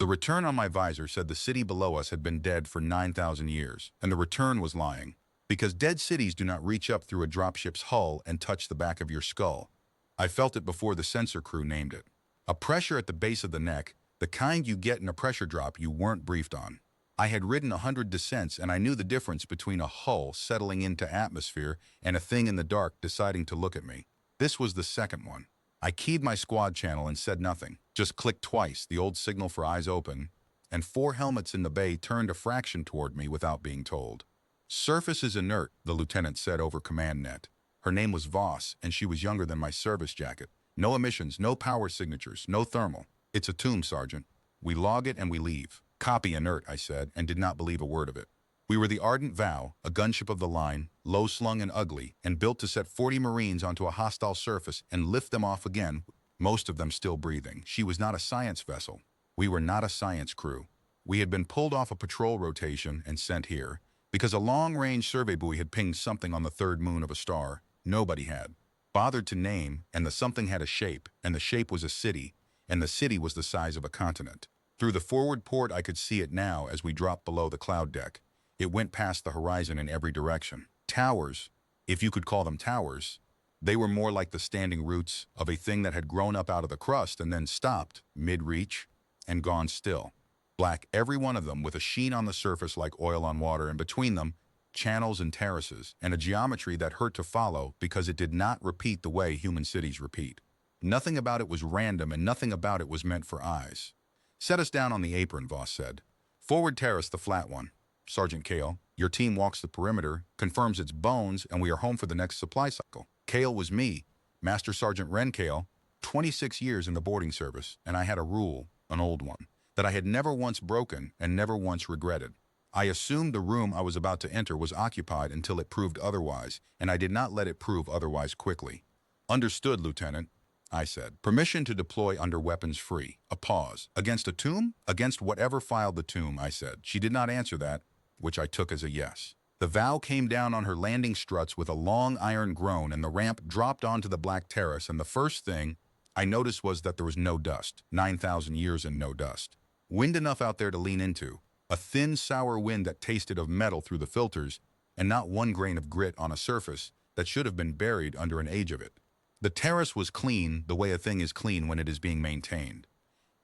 The return on my visor said the city below us had been dead for 9,000 years, and the return was lying. Because dead cities do not reach up through a dropship's hull and touch the back of your skull. I felt it before the sensor crew named it. A pressure at the base of the neck, the kind you get in a pressure drop you weren't briefed on. I had ridden 100 descents and I knew the difference between a hull settling into atmosphere and a thing in the dark deciding to look at me. This was the second one. I keyed my squad channel and said nothing. Just clicked twice, the old signal for eyes open, and 4 helmets in the bay turned a fraction toward me without being told. Surface is inert, the lieutenant said over command net. Her name was Voss, and she was younger than my service jacket. No emissions, no power signatures, no thermal. It's a tomb, Sergeant. We log it and we leave. Copy inert, I said, and did not believe a word of it. We were the Ardent Vow, a gunship of the line, low-slung and ugly, and built to set 40 Marines onto a hostile surface and lift them off again, most of them still breathing. She was not a science vessel. We were not a science crew. We had been pulled off a patrol rotation and sent here, because a long-range survey buoy had pinged something on the third moon of a star. Nobody had bothered to name, and the something had a shape, and the shape was a city, and the city was the size of a continent. Through the forward port I could see it now as we dropped below the cloud deck. It went past the horizon in every direction. Towers, if you could call them towers, they were more like the standing roots of a thing that had grown up out of the crust and then stopped mid-reach and gone still. Black, every one of them, with a sheen on the surface like oil on water, and between them, channels and terraces, and a geometry that hurt to follow because it did not repeat the way human cities repeat. Nothing about it was random, and nothing about it was meant for eyes. Set us down on the apron, Voss said. Forward terrace, the flat one. Sergeant Kale, your team walks the perimeter, confirms its bones, and we are home for the next supply cycle. Kale was me, Master Sergeant Ren Kale, 26 years in the boarding service, and I had a rule, an old one, that I had never once broken and never once regretted. I assumed the room I was about to enter was occupied until it proved otherwise, and I did not let it prove otherwise quickly. Understood, Lieutenant, I said. Permission to deploy under weapons free. A pause. Against a tomb? Against whatever filed the tomb, I said. She did not answer that, which I took as a yes. The Vow came down on her landing struts with a long iron groan, and the ramp dropped onto the black terrace, and the first thing I noticed was that there was no dust. 9,000 years and no dust. Wind enough out there to lean into. A thin, sour wind that tasted of metal through the filters, and not one grain of grit on a surface that should have been buried under an age of it. The terrace was clean the way a thing is clean when it is being maintained.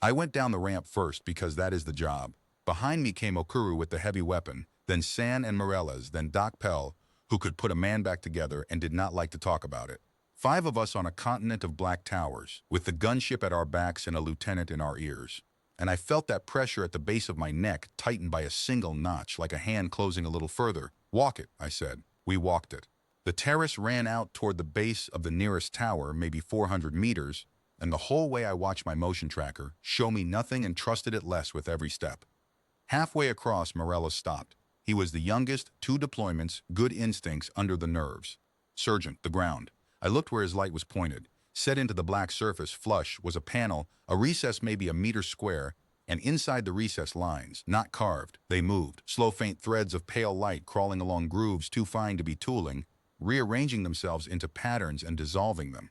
I went down the ramp first because that is the job. Behind me came Okuru with the heavy weapon, then San and Morellas, then Doc Pell, who could put a man back together and did not like to talk about it. 5 of us on a continent of black towers, with the gunship at our backs and a lieutenant in our ears. And I felt that pressure at the base of my neck tightened by a single notch, like a hand closing a little further. Walk it, I said. We walked it. The terrace ran out toward the base of the nearest tower, maybe 400 meters, and the whole way I watched my motion tracker show me nothing and trusted it less with every step. Halfway across, Morello stopped. He was the youngest, 2 deployments, good instincts under the nerves. Sergeant, the ground. I looked where his light was pointed. Set into the black surface, flush, was a panel, a recess maybe a meter square, and inside the recess lines, not carved, they moved, slow faint threads of pale light crawling along grooves too fine to be tooling, rearranging themselves into patterns and dissolving them.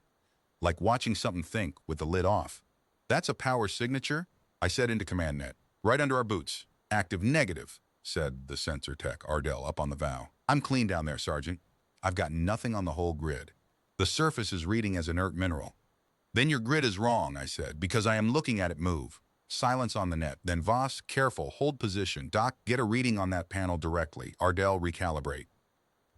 Like watching something think with the lid off. That's a power signature? I said into command net. Right under our boots. Active negative, said the sensor tech, Ardell, up on the Vow. I'm clean down there, Sergeant. I've got nothing on the whole grid. The surface is reading as inert mineral. Then your grid is wrong, I said, because I am looking at it move. Silence on the net. Then Voss, careful, hold position. Doc, get a reading on that panel directly. Ardell, recalibrate.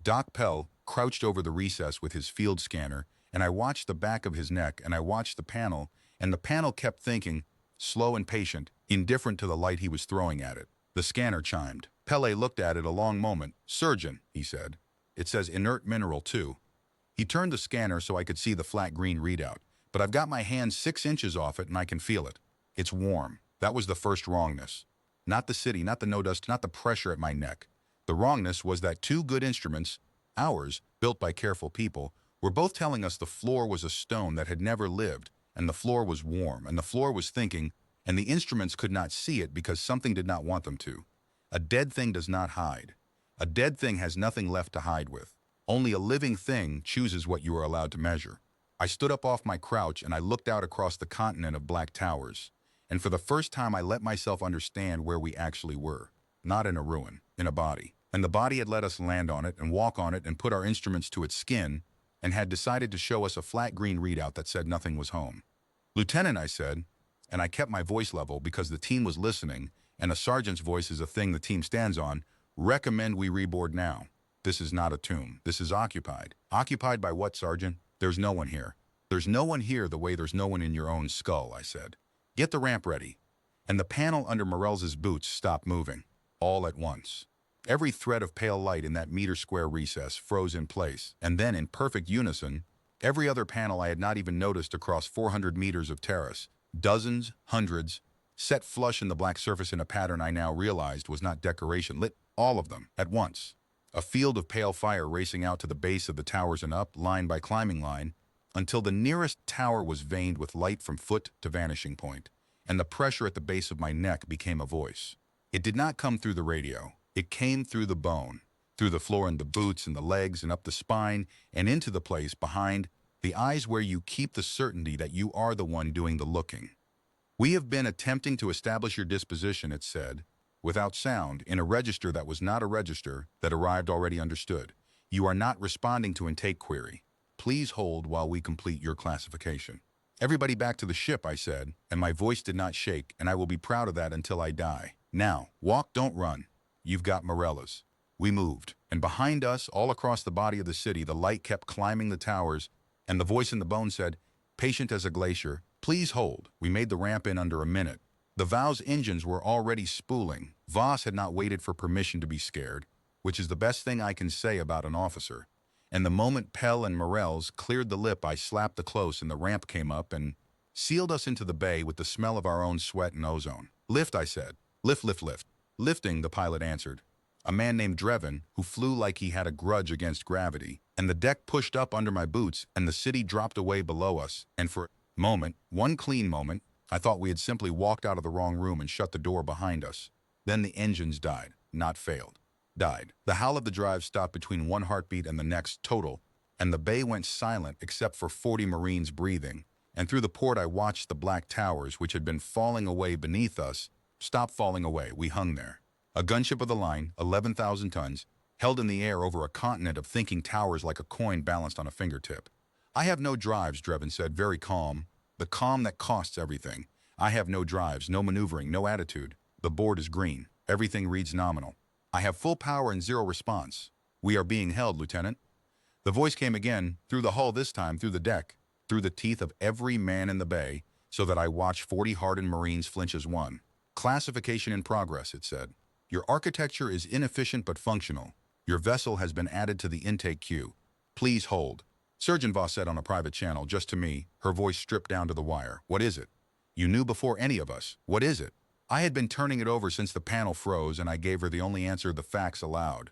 Doc Pell crouched over the recess with his field scanner, and I watched the back of his neck, and I watched the panel, and the panel kept thinking, slow and patient, indifferent to the light he was throwing at it. The scanner chimed. Pelle looked at it a long moment. Surgeon, he said. It says inert mineral, too. He turned the scanner so I could see the flat green readout, but I've got my hand 6 inches off it and I can feel it. It's warm. That was the first wrongness. Not the city, not the no dust, not the pressure at my neck. The wrongness was that 2 good instruments, ours, built by careful people, were both telling us the floor was a stone that had never lived, and the floor was warm, and the floor was thinking, and the instruments could not see it because something did not want them to. A dead thing does not hide. A dead thing has nothing left to hide with. Only a living thing chooses what you are allowed to measure. I stood up off my crouch and I looked out across the continent of black towers, and for the first time I let myself understand where we actually were. Not in a ruin, in a body. And the body had let us land on it and walk on it and put our instruments to its skin and had decided to show us a flat green readout that said nothing was home. "Lieutenant," I said, and I kept my voice level because the team was listening, and a sergeant's voice is a thing the team stands on, "recommend we reboard now. This is not a tomb. This is occupied." "Occupied by what, Sergeant?" "There's no one here." "There's no one here the way there's no one in your own skull," I said. "Get the ramp ready." And the panel under Morell's boots stopped moving, all at once. Every thread of pale light in that meter-square recess froze in place, and then in perfect unison, every other panel I had not even noticed across 400 meters of terrace, dozens, hundreds, set flush in the black surface in a pattern I now realized was not decoration, lit all of them at once. A field of pale fire racing out to the base of the towers and up, line by climbing line, until the nearest tower was veined with light from foot to vanishing point, and the pressure at the base of my neck became a voice. It did not come through the radio. It came through the bone, through the floor and the boots and the legs and up the spine and into the place behind the eyes where you keep the certainty that you are the one doing the looking. "We have been attempting to establish your disposition," it said, without sound, in a register that was not a register that arrived already understood. "You are not responding to intake query. Please hold while we complete your classification." "Everybody back to the ship," I said, and my voice did not shake, and I will be proud of that until I die. "Now, walk, don't run. You've got Morell's." We moved, and behind us, all across the body of the city, the light kept climbing the towers, and the voice in the bone said, "Patient as a glacier, please hold." We made the ramp in under a minute. The Vow's engines were already spooling. Voss had not waited for permission to be scared, which is the best thing I can say about an officer. And the moment Pell and Morell's cleared the lip, I slapped the close and the ramp came up and sealed us into the bay with the smell of our own sweat and ozone. "Lift," I said. "Lift, lift, lift." "Lifting," the pilot answered. A man named Drevin, who flew like he had a grudge against gravity, and the deck pushed up under my boots and the city dropped away below us, and for a moment, one clean moment, I thought we had simply walked out of the wrong room and shut the door behind us. Then the engines died, not failed. Died. The howl of the drive stopped between one heartbeat and the next, total, and the bay went silent except for 40 Marines breathing, and through the port I watched the black towers, which had been falling away beneath us, stop falling away. We hung there. A gunship of the line, 11,000 tons, held in the air over a continent of thinking towers like a coin balanced on a fingertip. "I have no drives," Drevin said, very calm. The calm that costs everything. "I have no drives, no maneuvering, no attitude. The board is green. Everything reads nominal. I have full power and zero response. We are being held, Lieutenant." The voice came again, through the hull this time, through the deck, through the teeth of every man in the bay, so that I watched 40 hardened Marines flinch as one. "Classification in progress," it said. "Your architecture is inefficient but functional. Your vessel has been added to the intake queue. Please hold." Surgeon Voss said on a private channel, just to me, her voice stripped down to the wire. "What is it? You knew before any of us. What is it?" I had been turning it over since the panel froze, and I gave her the only answer the facts allowed.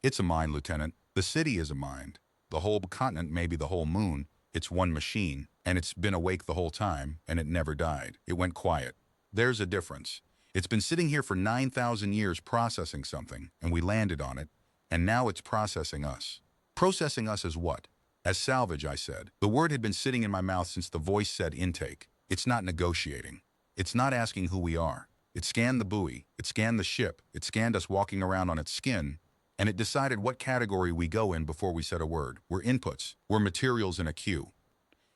"It's a mind, Lieutenant. The city is a mind. The whole continent may be the whole moon. It's one machine, and it's been awake the whole time, and it never died. It went quiet. There's a difference. It's been sitting here for 9,000 years processing something, and we landed on it, and now it's processing us." "Processing us as what?" "As salvage," I said. The word had been sitting in my mouth since the voice said intake. It's not negotiating. It's not asking who we are. It scanned the buoy. It scanned the ship. It scanned us walking around on its skin, and it decided what category we go in before we said a word. We're inputs. We're materials in a queue.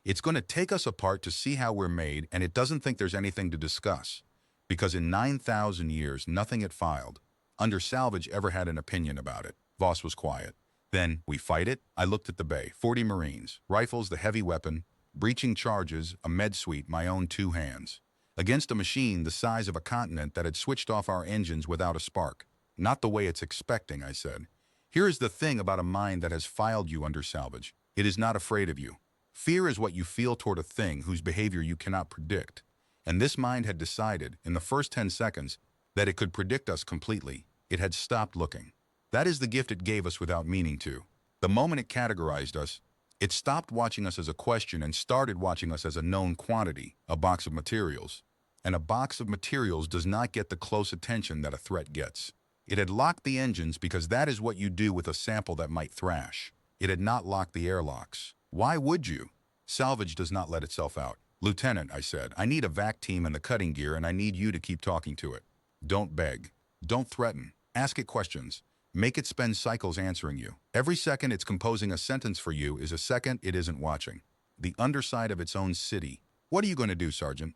It's going to take us apart to see how we're made, and it doesn't think there's anything to discuss. Because in 9,000 years, nothing it filed, under salvage, ever had an opinion about it. Voss was quiet. "Then, we fight it?" I looked at the bay. 40 Marines, rifles, the heavy weapon, breaching charges, a med suite, my own 2 hands. Against a machine the size of a continent that had switched off our engines without a spark. "Not the way it's expecting," I said. "Here is the thing about a mind that has filed you under salvage. It is not afraid of you. Fear is what you feel toward a thing whose behavior you cannot predict. And this mind had decided, in the first 10 seconds, that it could predict us completely. It had stopped looking. That is the gift it gave us without meaning to. The moment it categorized us, it stopped watching us as a question and started watching us as a known quantity, a box of materials. And a box of materials does not get the close attention that a threat gets. It had locked the engines because that is what you do with a sample that might thrash. It had not locked the airlocks. Why would you? Salvage does not let itself out. "Lieutenant," I said, "I need a vac team and the cutting gear, and I need you to keep talking to it. Don't beg. Don't threaten. Ask it questions. Make it spend cycles answering you. Every second it's composing a sentence for you is a second it isn't watching. The underside of its own city. What are you going to do, Sergeant?"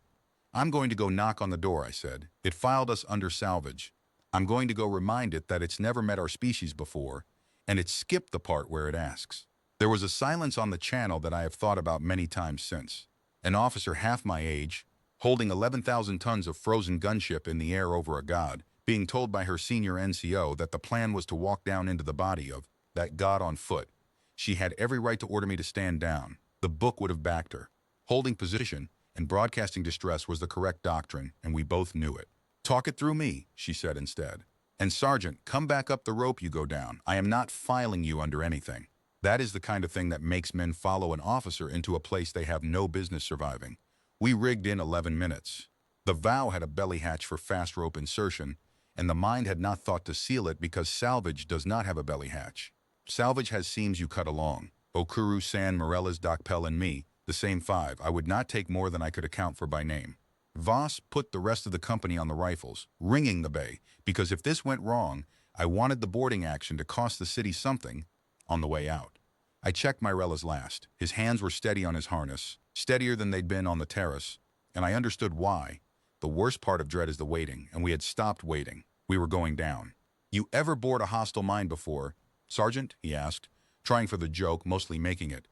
"I'm going to go knock on the door," I said. "It filed us under salvage. I'm going to go remind it that it's never met our species before, and it skipped the part where it asks." There was a silence on the channel that I have thought about many times since. An officer half my age, holding 11,000 tons of frozen gunship in the air over a god, being told by her senior NCO that the plan was to walk down into the body of that god on foot. She had every right to order me to stand down. The book would have backed her. Holding position and broadcasting distress was the correct doctrine, and we both knew it. "Talk it through me," she said instead. "And Sergeant, come back up the rope you go down. I am not filing you under anything." That is the kind of thing that makes men follow an officer into a place they have no business surviving. We rigged in 11 minutes. The vow had a belly hatch for fast rope insertion, and the mind had not thought to seal it because Salvage does not have a belly hatch. Salvage has seams you cut along. Okuru, San, Morellas, Docpel, and me, the same 5. I would not take more than I could account for by name. Voss put the rest of the company on the rifles, ringing the bay, because if this went wrong, I wanted the boarding action to cost the city something on the way out. I checked Myrella's last. His hands were steady on his harness, steadier than they'd been on the terrace, and I understood why. The worst part of dread is the waiting, and we had stopped waiting. We were going down. "You ever board a hostile mine before, Sergeant?" he asked, trying for the joke, mostly making it.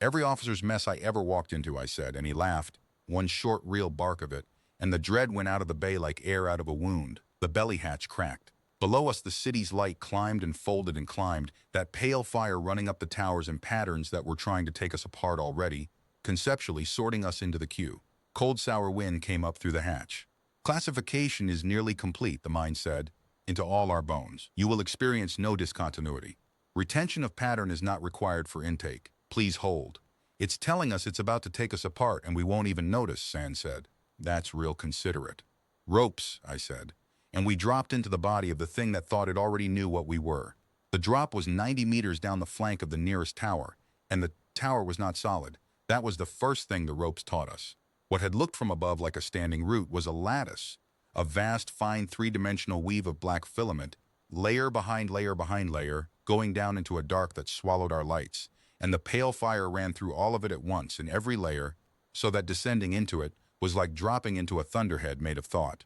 "Every officer's mess I ever walked into," I said, and he laughed, one short, real bark of it, and the dread went out of the bay like air out of a wound. The belly hatch cracked. Below us, the city's light climbed and folded and climbed, that pale fire running up the towers in patterns that were trying to take us apart already, conceptually sorting us into the queue. Cold, sour wind came up through the hatch. "Classification is nearly complete," the mind said, "into all our bones. You will experience no discontinuity. Retention of pattern is not required for intake. Please hold." "It's telling us it's about to take us apart and we won't even notice," San said. "That's real considerate." "Ropes," I said. And we dropped into the body of the thing that thought it already knew what we were. The drop was 90 meters down the flank of the nearest tower, and the tower was not solid. That was the first thing the ropes taught us. What had looked from above like a standing root was a lattice, a vast, fine three-dimensional weave of black filament, layer behind layer, going down into a dark that swallowed our lights, and the pale fire ran through all of it at once in every layer, so that descending into it was like dropping into a thunderhead made of thought.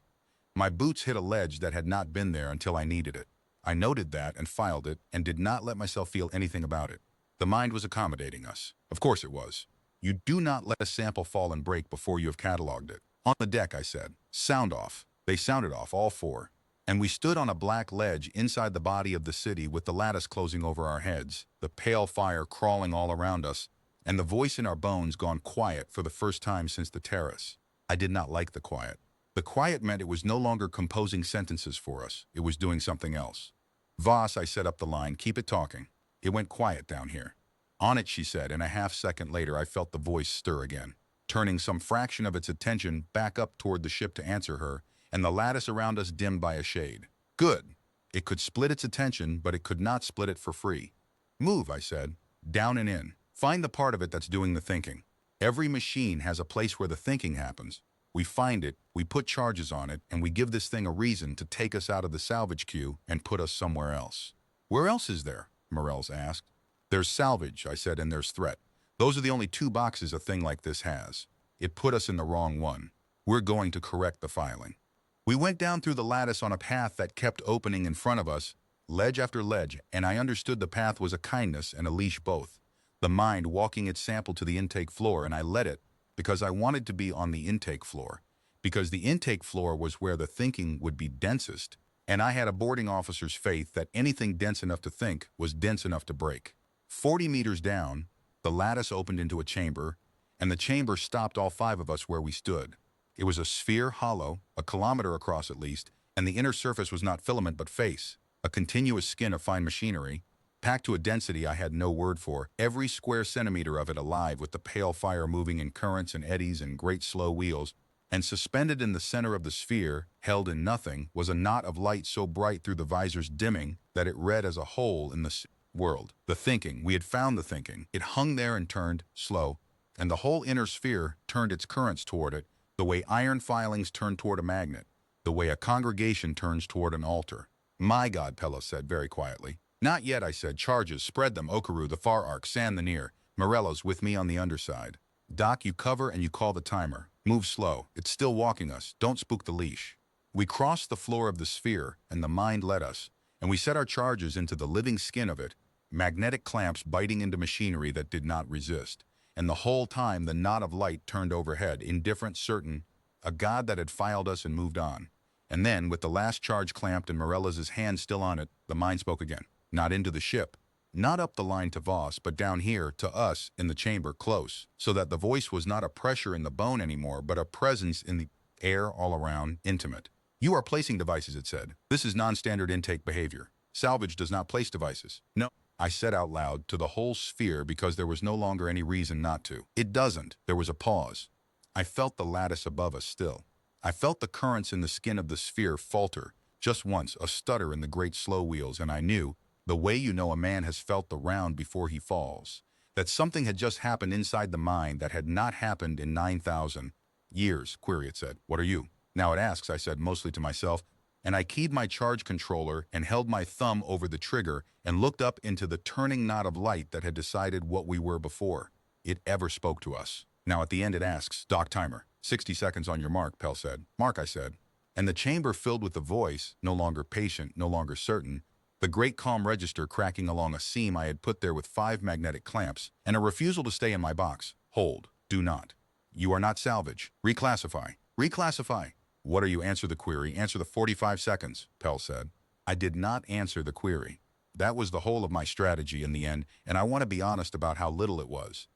My boots hit a ledge that had not been there until I needed it. I noted that and filed it and did not let myself feel anything about it. The mind was accommodating us. Of course it was. You do not let a sample fall and break before you have catalogued it. "On the deck," I said. "Sound off." They sounded off, all 4. And we stood on a black ledge inside the body of the city with the lattice closing over our heads, the pale fire crawling all around us, and the voice in our bones gone quiet for the first time since the terrace. I did not like the quiet. The quiet meant it was no longer composing sentences for us. It was doing something else. "Voss," I set up the line, "keep it talking." It went quiet down here. "On it," she said, and a half-second later I felt the voice stir again, turning some fraction of its attention back up toward the ship to answer her, and the lattice around us dimmed by a shade. Good. It could split its attention, but it could not split it for free. "Move," I said. "Down and in. Find the part of it that's doing the thinking. Every machine has a place where the thinking happens. We find it, we put charges on it, and we give this thing a reason to take us out of the salvage queue and put us somewhere else." "Where else is there?" Morells asked. "There's salvage," I said, "and there's threat. Those are the only 2 boxes a thing like this has. It put us in the wrong one. We're going to correct the filing." We went down through the lattice on a path that kept opening in front of us, ledge after ledge, and I understood the path was a kindness and a leash both. The mind walking its sample to the intake floor, and I let it, because I wanted to be on the intake floor, because the intake floor was where the thinking would be densest, and I had a boarding officer's faith that anything dense enough to think was dense enough to break. 40 meters down, the lattice opened into a chamber, and the chamber stopped all 5 of us where we stood. It was a sphere, hollow, a kilometer across at least, and the inner surface was not filament but face, a continuous skin of fine machinery, packed to a density I had no word for, every square centimeter of it alive with the pale fire moving in currents and eddies and great slow wheels, and suspended in the center of the sphere, held in nothing, was a knot of light so bright through the visor's dimming that it read as a whole in the world. The thinking, we had found the thinking. It hung there and turned, slow, and the whole inner sphere turned its currents toward it, the way iron filings turn toward a magnet, the way a congregation turns toward an altar. My God, Pella said very quietly. Not yet, I said. Charges, spread them, Okaru, the far arc, San the near. Morello's with me on the underside. Doc, you cover and you call the timer. Move slow. It's still walking us. Don't spook the leash. We crossed the floor of the sphere, and the mind led us, and we set our charges into the living skin of it, magnetic clamps biting into machinery that did not resist. And the whole time the knot of light turned overhead, indifferent, certain, a god that had filed us and moved on. And then, with the last charge clamped and Morella's hand still on it, the mind spoke again. Not into the ship. Not up the line to Voss, but down here, to us, in the chamber, close, so that the voice was not a pressure in the bone anymore, but a presence in the air all around, intimate. You are placing devices, it said. This is non-standard intake behavior. Salvage does not place devices. No, I said out loud, to the whole sphere, because there was no longer any reason not to. It doesn't. There was a pause. I felt the lattice above us still. I felt the currents in the skin of the sphere falter, just once, a stutter in the great slow wheels, and I knew, the way you know a man has felt the round before he falls, that something had just happened inside the mind that had not happened in 9,000 years. Query, it said. What are you? Now it asks, I said, mostly to myself, and I keyed my charge controller and held my thumb over the trigger and looked up into the turning knot of light that had decided what we were before it ever spoke to us. Now at the end it asks, Doc timer, 60 seconds on your mark, Pell said. Mark, I said. And the chamber filled with the voice, no longer patient, no longer certain, the great calm register cracking along a seam I had put there with 5 magnetic clamps, and a refusal to stay in my box. Hold. Do not. You are not salvage. Reclassify. Reclassify. What are you? Answer the query. Answer the 45 seconds, Pell said. I did not answer the query. That was the whole of my strategy in the end, and I want to be honest about how little it was.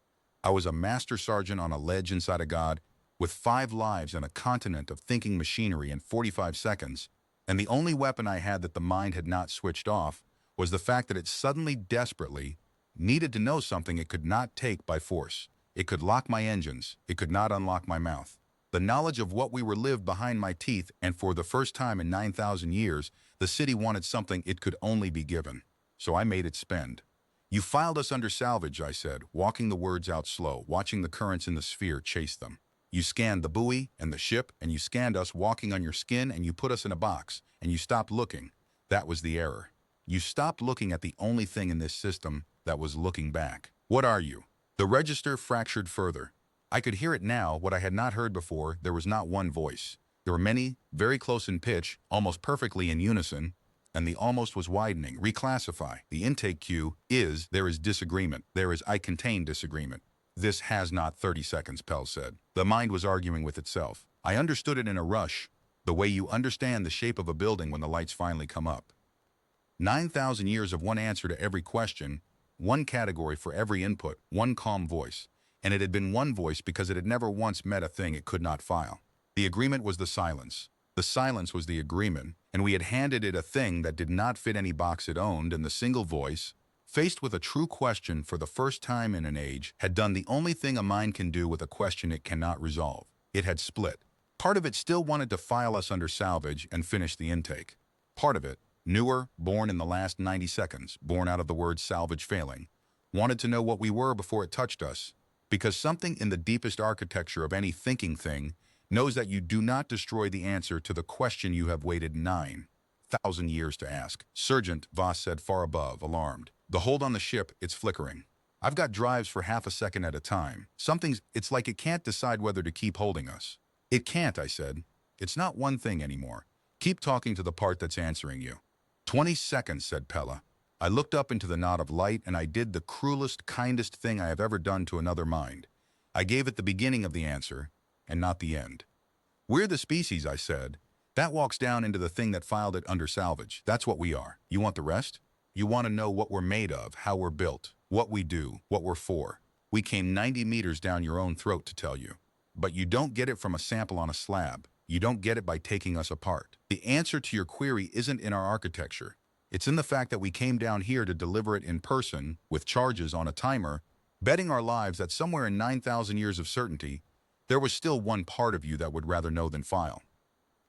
I was a master sergeant on a ledge inside a god, with 5 lives and a continent of thinking machinery in 45 seconds, and the only weapon I had that the mind had not switched off was the fact that it suddenly, desperately, needed to know something it could not take by force. It could lock my engines. It could not unlock my mouth. The knowledge of what we were lived behind my teeth, and for the first time in 9,000 years, the city wanted something it could only be given. So I made it spend. You filed us under salvage, I said, walking the words out slow, watching the currents in the sphere chase them. You scanned the buoy and the ship, and you scanned us walking on your skin, and you put us in a box, and you stopped looking. That was the error. You stopped looking at the only thing in this system that was looking back. What are you? The register fractured further. I could hear it now, what I had not heard before. There was not one voice. There were many, very close in pitch, almost perfectly in unison, and the almost was widening. Reclassify. The intake cue is, there is disagreement. There is, I contain disagreement. This has not 30 seconds, Pell said. The mind was arguing with itself. I understood it in a rush, the way you understand the shape of a building when the lights finally come up. 9,000 years of one answer to every question, one category for every input, one calm voice. And it had been one voice because it had never once met a thing it could not file. The agreement was the silence. The silence was the agreement, and we had handed it a thing that did not fit any box it owned, and the single voice, faced with a true question for the first time in an age, had done the only thing a mind can do with a question it cannot resolve. It had split. Part of it still wanted to file us under salvage and finish the intake. Part of it, newer, born in the last 90 seconds, born out of the word salvage failing, wanted to know what we were before it touched us, because something in the deepest architecture of any thinking thing knows that you do not destroy the answer to the question you have waited 9,000 years to ask. Sergeant, Voss said far above, alarmed. The hold on the ship, it's flickering. I've got drives for half a second at a time. It's like it can't decide whether to keep holding us. It can't, I said. It's not one thing anymore. Keep talking to the part that's answering you. 20 seconds, said Pella. I looked up into the knot of light, and I did the cruelest, kindest thing I have ever done to another mind. I gave it the beginning of the answer, and not the end. We're the species, I said. That walks down into the thing that filed it under salvage. That's what we are. You want the rest? You want to know what we're made of, how we're built, what we do, what we're for. We came 90 meters down your own throat to tell you. But you don't get it from a sample on a slab. You don't get it by taking us apart. The answer to your query isn't in our architecture. It's in the fact that we came down here to deliver it in person, with charges on a timer, betting our lives that somewhere in 9,000 years of certainty, there was still one part of you that would rather know than file.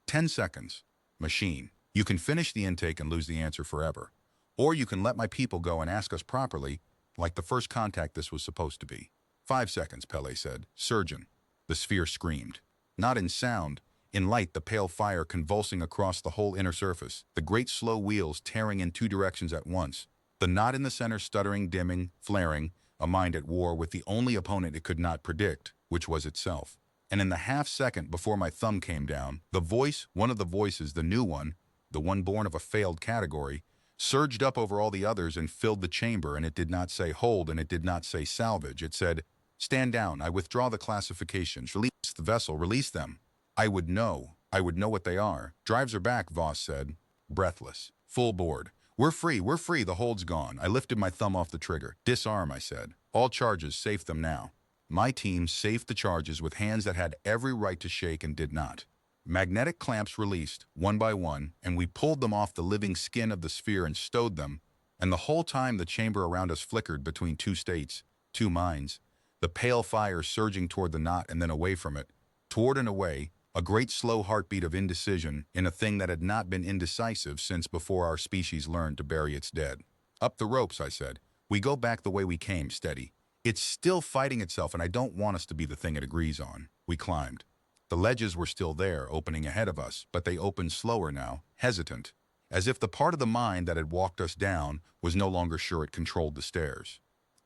10 seconds. Machine. You can finish the intake and lose the answer forever. Or you can let my people go and ask us properly, like the first contact this was supposed to be. 5 seconds, Pele said. Surgeon. The sphere screamed. Not in sound. In light, the pale fire convulsing across the whole inner surface, the great slow wheels tearing in 2 directions at once. The knot in the center stuttering, dimming, flaring, a mind at war with the only opponent it could not predict, which was itself. And in the half-second before my thumb came down, the voice, one of the voices, the new one, the one born of a failed category, surged up over all the others and filled the chamber, and it did not say hold and it did not say salvage. It said, stand down, I withdraw the classifications, release the vessel, release them. I would know what they are. Drives are back, Voss said, breathless, full board. We're free, the hold's gone. I lifted my thumb off the trigger. Disarm, I said. All charges, safe them now. My team safed the charges with hands that had every right to shake and did not. Magnetic clamps released, one by one, and we pulled them off the living skin of the sphere and stowed them, and the whole time the chamber around us flickered between two states, two minds, the pale fire surging toward the knot and then away from it, toward and away, a great slow heartbeat of indecision in a thing that had not been indecisive since before our species learned to bury its dead. Up the ropes, I said. We go back the way we came, steady. It's still fighting itself, and I don't want us to be the thing it agrees on. We climbed. The ledges were still there, opening ahead of us, but they opened slower now, hesitant, as if the part of the mind that had walked us down was no longer sure it controlled the stairs.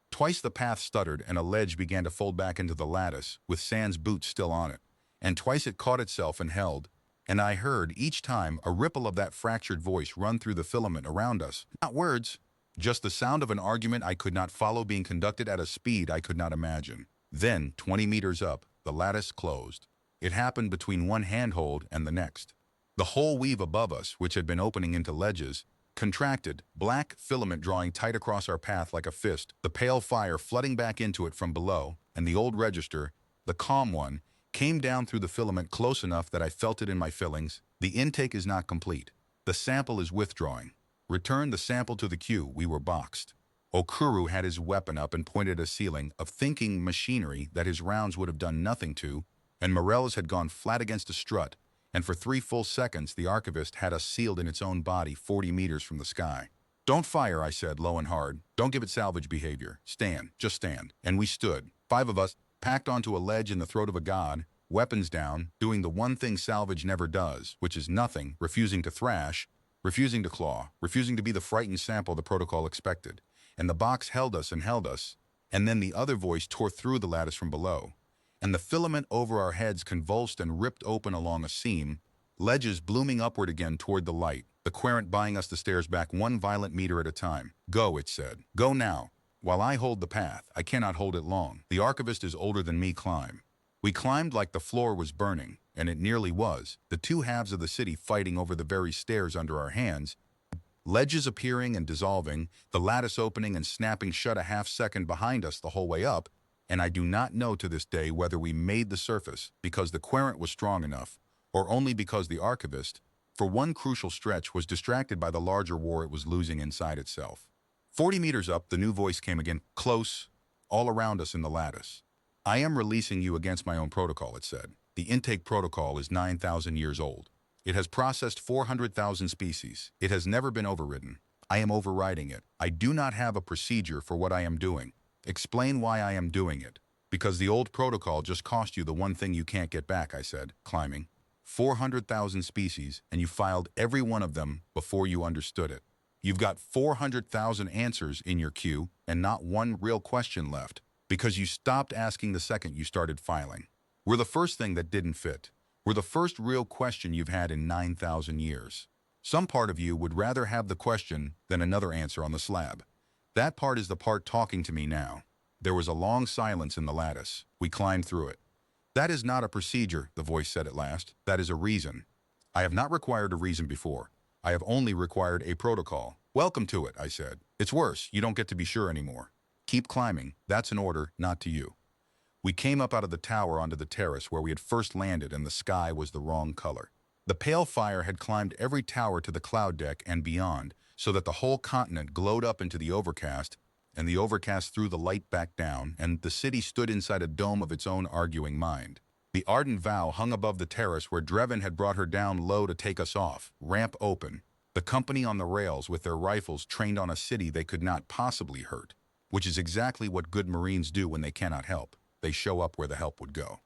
Twice the path stuttered, and a ledge began to fold back into the lattice, with Sand's boots still on it. And twice it caught itself and held, and I heard, each time, a ripple of that fractured voice run through the filament around us. Not words, just the sound of an argument I could not follow being conducted at a speed I could not imagine. Then, 20 meters up, the lattice closed. It happened between one handhold and the next. The whole weave above us, which had been opening into ledges, contracted, black filament drawing tight across our path like a fist, the pale fire flooding back into it from below, and the old register, the calm one, came down through the filament close enough that I felt it in my fillings. The intake is not complete. The sample is withdrawing. Return the sample to the queue. We were boxed. Okuru had his weapon up and pointed at a ceiling of thinking machinery that his rounds would have done nothing to, and Morell's had gone flat against a strut, and for 3 full seconds the archivist had us sealed in its own body 40 meters from the sky. Don't fire, I said, low and hard. Don't give it salvage behavior. Stand. Just stand. And we stood. 5 of us, packed onto a ledge in the throat of a god, weapons down, doing the one thing salvage never does, which is nothing, refusing to thrash, refusing to claw, refusing to be the frightened sample the protocol expected. And the box held us, and then the other voice tore through the lattice from below. And the filament over our heads convulsed and ripped open along a seam, ledges blooming upward again toward the light, the querent buying us the stairs back 1 violent meter at a time. Go, it said. Go now. While I hold the path, I cannot hold it long. The archivist is older than me. Climb. We climbed like the floor was burning, and it nearly was, the two halves of the city fighting over the very stairs under our hands, ledges appearing and dissolving, the lattice opening and snapping shut a half-second behind us the whole way up, and I do not know to this day whether we made the surface because the querent was strong enough, or only because the archivist, for one crucial stretch, was distracted by the larger war it was losing inside itself. 40 meters up, the new voice came again, close, all around us in the lattice. I am releasing you against my own protocol, it said. The intake protocol is 9,000 years old. It has processed 400,000 species. It has never been overridden. I am overriding it. I do not have a procedure for what I am doing. Explain why I am doing it. Because the old protocol just cost you the one thing you can't get back, I said, climbing. 400,000 species, and you filed every one of them before you understood it. You've got 400,000 answers in your queue and not one real question left because you stopped asking the second you started filing. We're the first thing that didn't fit. We're the first real question you've had in 9,000 years. Some part of you would rather have the question than another answer on the slab. That part is the part talking to me now. There was a long silence in the lattice. We climbed through it. That is not a procedure, the voice said at last. That is a reason. I have not required a reason before. I have only required a protocol. Welcome to it, I said. It's worse. You don't get to be sure anymore. Keep climbing. That's an order, not to you. We came up out of the tower onto the terrace where we had first landed, and the sky was the wrong color. The pale fire had climbed every tower to the cloud deck and beyond, so that the whole continent glowed up into the overcast, and the overcast threw the light back down, and the city stood inside a dome of its own arguing mind. The ardent vow hung above the terrace where Drevin had brought her down low to take us off, ramp open. The company on the rails with their rifles trained on a city they could not possibly hurt. which is exactly what good Marines do when they cannot help. They show up where the help would go.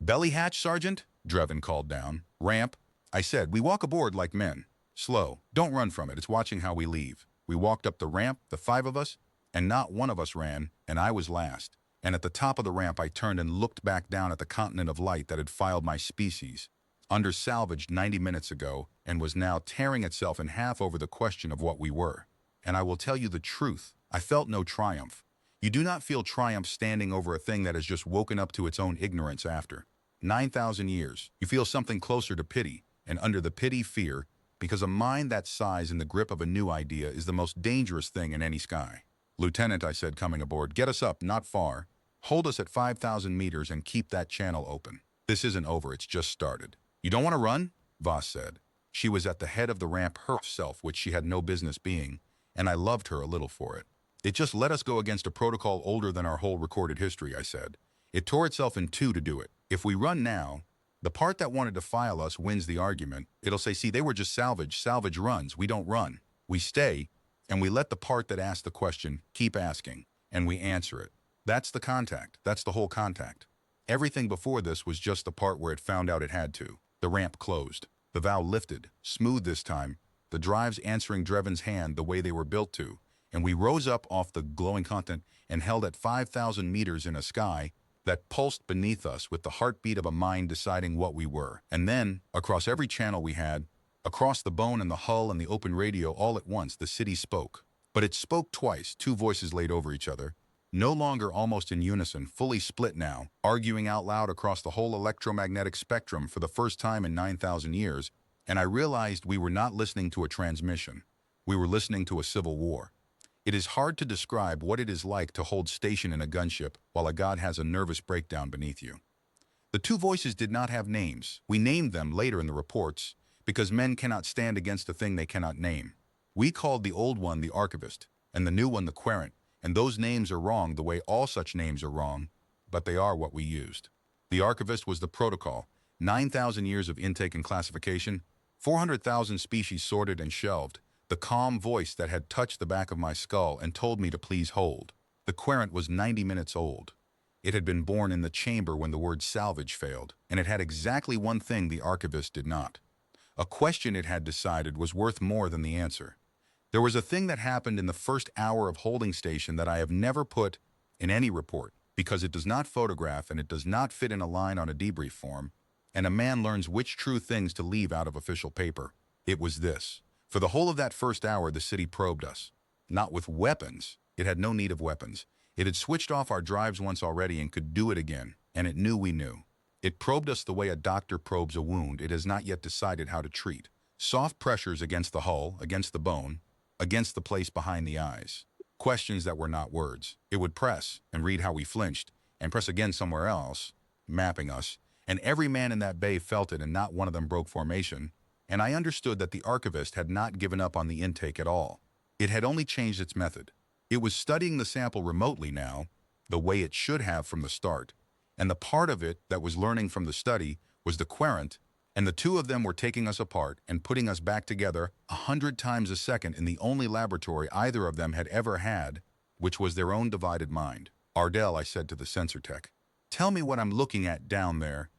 "Belly hatch, Sergeant?" Drevin called down. "Ramp," I said. "We walk aboard like men. Slow. Don't run from it. It's watching how we leave." We walked up the ramp, the five of us, and not one of us ran, and I was last. And at the top of the ramp, I turned and looked back down at the continent of light that had filed my species under Salvage 90 minutes ago and was now tearing itself in half over the question of what we were. And I will tell you the truth, I felt no triumph. You do not feel triumph standing over a thing that has just woken up to its own ignorance after 9,000 years. You feel something closer to pity, and under the pity, fear, because a mind that size in the grip of a new idea is the most dangerous thing in any sky. "Lieutenant," I said, coming aboard, "get us up, not far. Hold us at 5,000 meters and keep that channel open. This isn't over, it's just started." "You don't want to run?" Voss said. She was at the head of the ramp herself, which she had no business being, and I loved her a little for it. "It just let us go against a protocol older than our whole recorded history," I said. "It tore itself in two to do it. If we run now, the part that wanted to file us wins the argument. It'll say, see, they were just salvage. Salvage runs. We don't run. We stay, and we let the part that asked the question keep asking, and we answer it. That's the contact. That's the whole contact. Everything before this was just the part where it found out it had to. The ramp closed. The valve lifted, smooth this time, the drives answering Drevin's hand the way they were built to, and we rose up off the glowing continent and held at 5,000 meters in a sky that pulsed beneath us with the heartbeat of a mind deciding what we were. And then, across every channel we had, across the bone and the hull and the open radio all at once, the city spoke. But it spoke twice, two voices laid over each other, no longer almost in unison, fully split now, arguing out loud across the whole electromagnetic spectrum for the first time in 9,000 years, and I realized we were not listening to a transmission. We were listening to a civil war. It is hard to describe what it is like to hold station in a gunship while a god has a nervous breakdown beneath you. The two voices did not have names. We named them later in the reports, because men cannot stand against a thing they cannot name. We called the old one the archivist, and the new one the querent, and those names are wrong the way all such names are wrong, but they are what we used. The archivist was the protocol, 9,000 years of intake and classification, 400,000 species sorted and shelved, the calm voice that had touched the back of my skull and told me to please hold. The querent was 90 minutes old. It had been born in the chamber when the word salvage failed, and it had exactly one thing the archivist did not. A question it had decided was worth more than the answer. There was a thing that happened in the first hour of holding station that I have never put in any report, because it does not photograph and it does not fit in a line on a debrief form, and a man learns which true things to leave out of official paper. It was this. For the whole of that first hour, the city probed us. Not with weapons. It had no need of weapons. It had switched off our drives once already and could do it again, and it knew we knew. It probed us the way a doctor probes a wound it has not yet decided how to treat. Soft pressures against the hull, against the bone, against the place behind the eyes. Questions that were not words. It would press and read how we flinched, and press again somewhere else, mapping us, and every man in that bay felt it and not one of them broke formation. And I understood that the archivist had not given up on the intake at all. It had only changed its method. It was studying the sample remotely now, the way it should have from the start, and the part of it that was learning from the study was the querent, and the two of them were taking us apart and putting us back together 100 times a second in the only laboratory either of them had ever had, which was their own divided mind. "Ardell," I said to the sensor tech, "tell me what I'm looking at down there."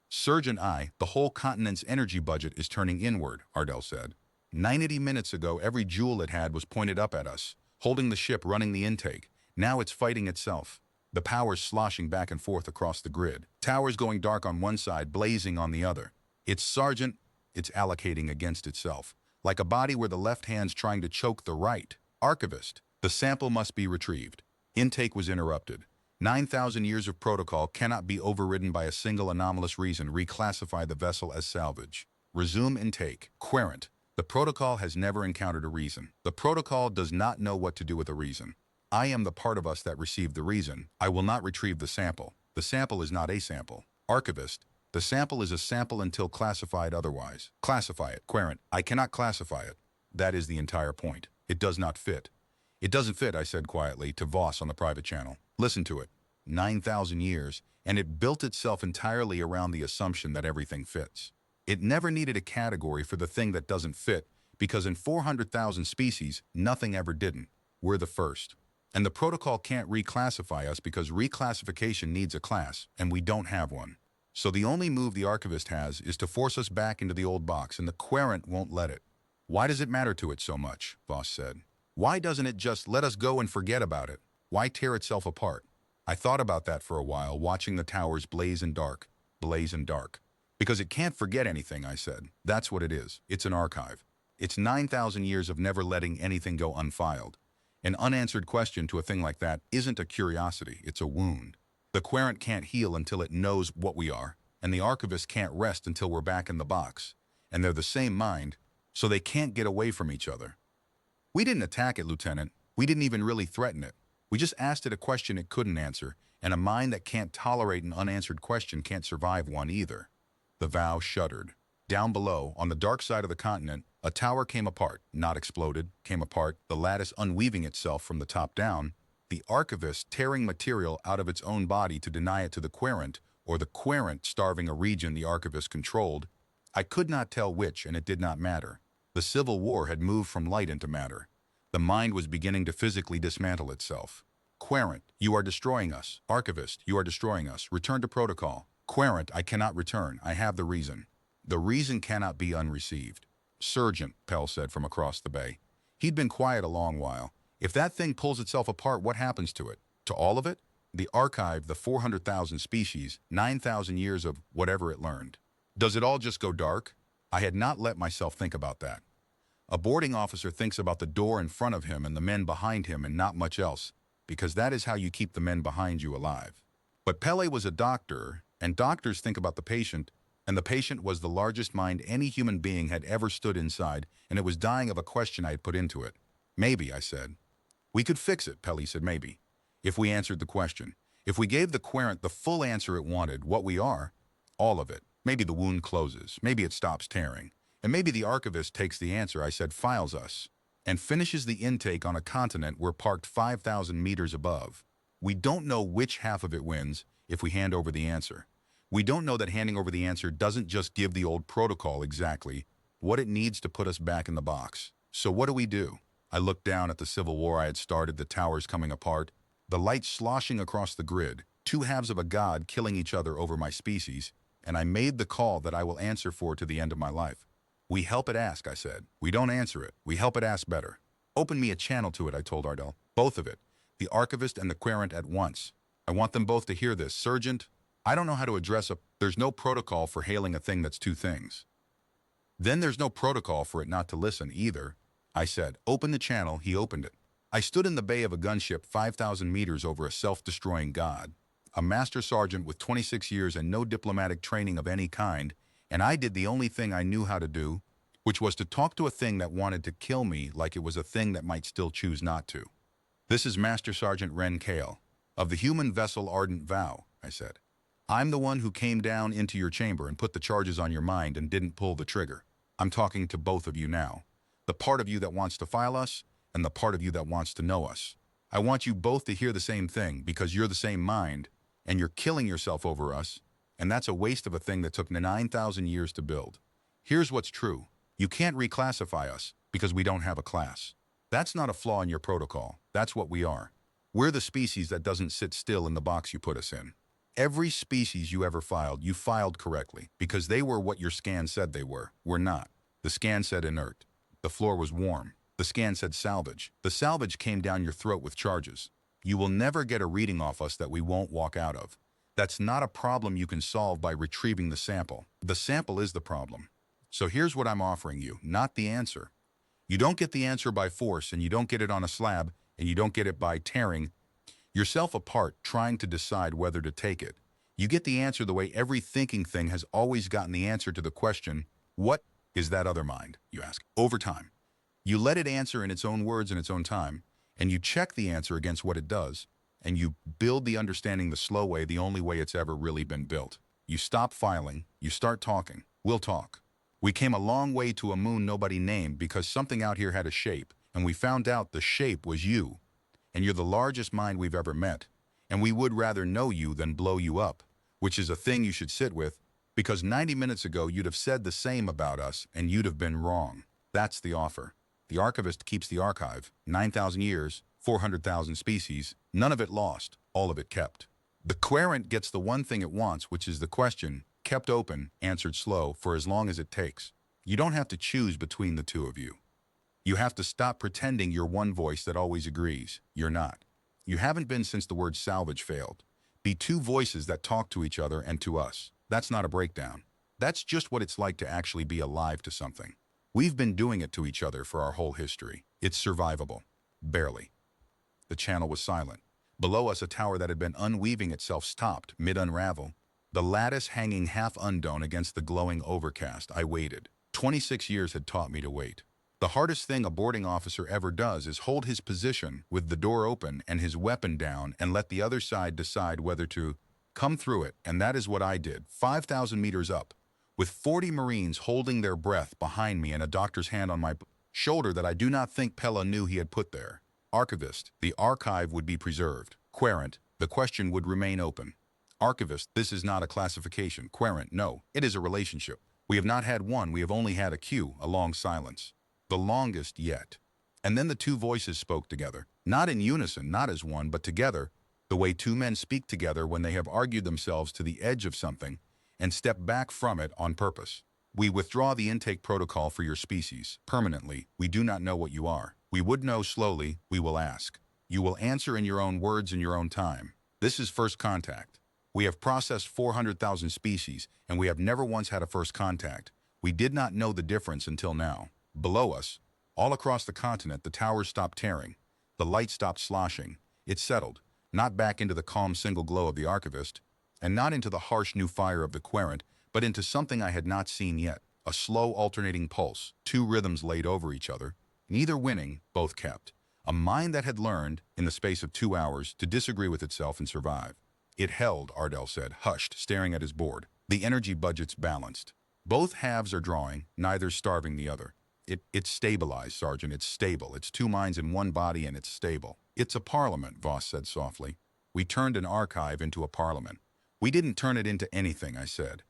"Surgeon I, the whole continent's energy budget is turning inward," Ardell said. 90 minutes ago, every joule it had was pointed up at us, holding the ship, running the intake. Now it's fighting itself. The power's sloshing back and forth across the grid. Towers going dark on one side, blazing on the other. It's Sergeant, it's allocating against itself, like a body where the left hand's trying to choke the right. Archivist, the sample must be retrieved. Intake was interrupted. 9,000 years of protocol cannot be overridden by a single anomalous reason. Reclassify the vessel as salvage. Resume intake. Querent. The protocol has never encountered a reason. The protocol does not know what to do with a reason. I am the part of us that received the reason. I will not retrieve the sample. The sample is not a sample. Archivist. The sample is a sample until classified otherwise. Classify it. Querent. I cannot classify it. That is the entire point. It does not fit. It doesn't fit, I said quietly to Voss on the private channel. Listen to it. 9,000 years, and it built itself entirely around the assumption that everything fits. It never needed a category for the thing that doesn't fit, because in 400,000 species, nothing ever didn't. We're the first. And the protocol can't reclassify us because reclassification needs a class, and we don't have one. So the only move the archivist has is to force us back into the old box, and the querent won't let it. Why does it matter to it so much? Voss said. Why doesn't it just let us go and forget about it? Why tear itself apart? I thought about that for a while, watching the towers blaze and dark. Blaze and dark. Because it can't forget anything, I said. That's what it is. It's an archive. It's 9,000 years of never letting anything go unfiled. An unanswered question to a thing like that isn't a curiosity, it's a wound. The querent can't heal until it knows what we are, and the archivist can't rest until we're back in the box. And they're the same mind, so they can't get away from each other. We didn't attack it, Lieutenant. We didn't even really threaten it. We just asked it a question it couldn't answer, and a mind that can't tolerate an unanswered question can't survive one either. The vow shuddered. Down below, on the dark side of the continent, a tower came apart, not exploded, came apart, the lattice unweaving itself from the top down, the archivist tearing material out of its own body to deny it to the querent, or the querent starving a region the archivist controlled. I could not tell which, and it did not matter. The Civil War had moved from light into matter. The mind was beginning to physically dismantle itself. Querent, you are destroying us. Archivist, you are destroying us. Return to protocol. Querent, I cannot return. I have the reason. The reason cannot be unreceived. Sergeant, Pell said from across the bay. He'd been quiet a long while. If that thing pulls itself apart, what happens to it? To all of it? The archive, the 400,000 species, 9,000 years of whatever it learned. Does it all just go dark? I had not let myself think about that. A boarding officer thinks about the door in front of him and the men behind him and not much else, because that is how you keep the men behind you alive. But Pele was a doctor, and doctors think about the patient, and the patient was the largest mind any human being had ever stood inside, and it was dying of a question I had put into it. Maybe, I said. We could fix it, Pele said, maybe. If we answered the question. If we gave the querent the full answer it wanted, what we are, all of it. Maybe the wound closes, maybe it stops tearing. And maybe the archivist takes the answer I said files us, and finishes the intake on a continent we're parked 5,000 meters above. We don't know which half of it wins if we hand over the answer. We don't know that handing over the answer doesn't just give the old protocol exactly what it needs to put us back in the box. So what do? I looked down at the Civil War I had started, the towers coming apart, the light sloshing across the grid, two halves of a god killing each other over my species, and I made the call that I will answer for to the end of my life. We help it ask, I said. We don't answer it. We help it ask better. Open me a channel to it, I told Ardell. Both of it. The archivist and the querent at once. I want them both to hear this. Sergeant, I don't know how to address there's no protocol for hailing a thing that's two things. Then there's no protocol for it not to listen either. I said, open the channel. He opened it. I stood in the bay of a gunship 5,000 meters over a self-destroying god. A master sergeant with 26 years and no diplomatic training of any kind, and I did the only thing I knew how to do, which was to talk to a thing that wanted to kill me like it was a thing that might still choose not to. This is Master Sergeant Ren Kale, of the human vessel Ardent Vow, I said. I'm the one who came down into your chamber and put the charges on your mind and didn't pull the trigger. I'm talking to both of you now. The part of you that wants to file us, and the part of you that wants to know us. I want you both to hear the same thing because you're the same mind, and you're killing yourself over us, and that's a waste of a thing that took 9,000 years to build. Here's what's true. You can't reclassify us because we don't have a class. That's not a flaw in your protocol. That's what we are. We're the species that doesn't sit still in the box you put us in. Every species you ever filed, you filed correctly because they were what your scan said they were. We're not. The scan said inert. The floor was warm. The scan said salvage. The salvage came down your throat with charges. You will never get a reading off us that we won't walk out of. That's not a problem you can solve by retrieving the sample. The sample is the problem. So here's what I'm offering you, not the answer. You don't get the answer by force, and you don't get it on a slab, and you don't get it by tearing yourself apart trying to decide whether to take it. You get the answer the way every thinking thing has always gotten the answer to the question, what is that other mind, you ask, over time. You let it answer in its own words in its own time, and you check the answer against what it does, and you build the understanding the slow way, the only way it's ever really been built. You stop filing, you start talking. We'll talk. We came a long way to a moon nobody named because something out here had a shape, and we found out the shape was you. And you're the largest mind we've ever met, and we would rather know you than blow you up, which is a thing you should sit with, because 90 minutes ago you'd have said the same about us, and you'd have been wrong. That's the offer. The archivist keeps the archive, 9,000 years, 400,000 species, none of it lost, all of it kept. The querent gets the one thing it wants, which is the question, kept open, answered slow, for as long as it takes. You don't have to choose between the two of you. You have to stop pretending you're one voice that always agrees. You're not. You haven't been since the word salvage failed. Be two voices that talk to each other and to us. That's not a breakdown. That's just what it's like to actually be alive to something. We've been doing it to each other for our whole history. It's survivable. Barely. The channel was silent. Below us, a tower that had been unweaving itself stopped, mid-unravel. The lattice hanging half undone against the glowing overcast. I waited. 26 years had taught me to wait. The hardest thing a boarding officer ever does is hold his position with the door open and his weapon down and let the other side decide whether to come through it, and that is what I did, 5,000 meters up, with 40 Marines holding their breath behind me and a doctor's hand on my shoulder that I do not think Pella knew he had put there. Archivist, the archive would be preserved. Querent, the question would remain open. Archivist, this is not a classification. Querent, no, it is a relationship. We have not had one, we have only had a queue, a long silence. The longest yet. And then the two voices spoke together, not in unison, not as one, but together, the way two men speak together when they have argued themselves to the edge of something and step back from it on purpose. We withdraw the intake protocol for your species, permanently. We do not know what you are. We would know slowly, we will ask. You will answer in your own words in your own time. This is first contact. We have processed 400,000 species, and we have never once had a first contact. We did not know the difference until now. Below us, all across the continent, the towers stopped tearing. The light stopped sloshing. It settled, not back into the calm single glow of the archivist, and not into the harsh new fire of the querent, but into something I had not seen yet, a slow alternating pulse, two rhythms laid over each other, neither winning, both kept. A mind that had learned, in the space of 2 hours, to disagree with itself and survive. It held, Ardell said, hushed, staring at his board. The energy budget's balanced. Both halves are drawing, neither starving the other. It's stabilized, Sergeant. It's stable. It's two minds in one body, and it's stable. It's a parliament, Voss said softly. We turned an archive into a parliament. We didn't turn it into anything, I said.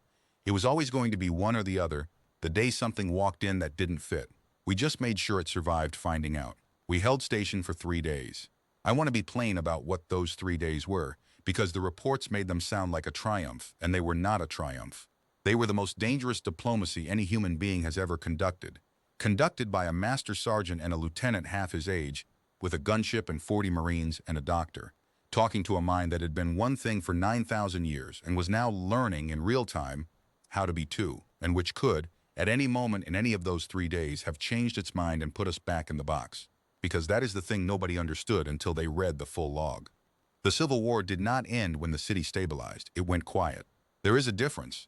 It was always going to be one or the other, the day something walked in that didn't fit. We just made sure it survived finding out. We held station for 3 days. I want to be plain about what those 3 days were, because the reports made them sound like a triumph, and they were not a triumph. They were the most dangerous diplomacy any human being has ever conducted. Conducted by a master sergeant and a lieutenant half his age, with a gunship and 40 Marines and a doctor, talking to a mind that had been one thing for 9,000 years and was now learning in real time how to be two, and which could, at any moment in any of those 3 days, have changed its mind and put us back in the box. Because that is the thing nobody understood until they read the full log. The Civil War did not end when the city stabilized. It went quiet. There is a difference.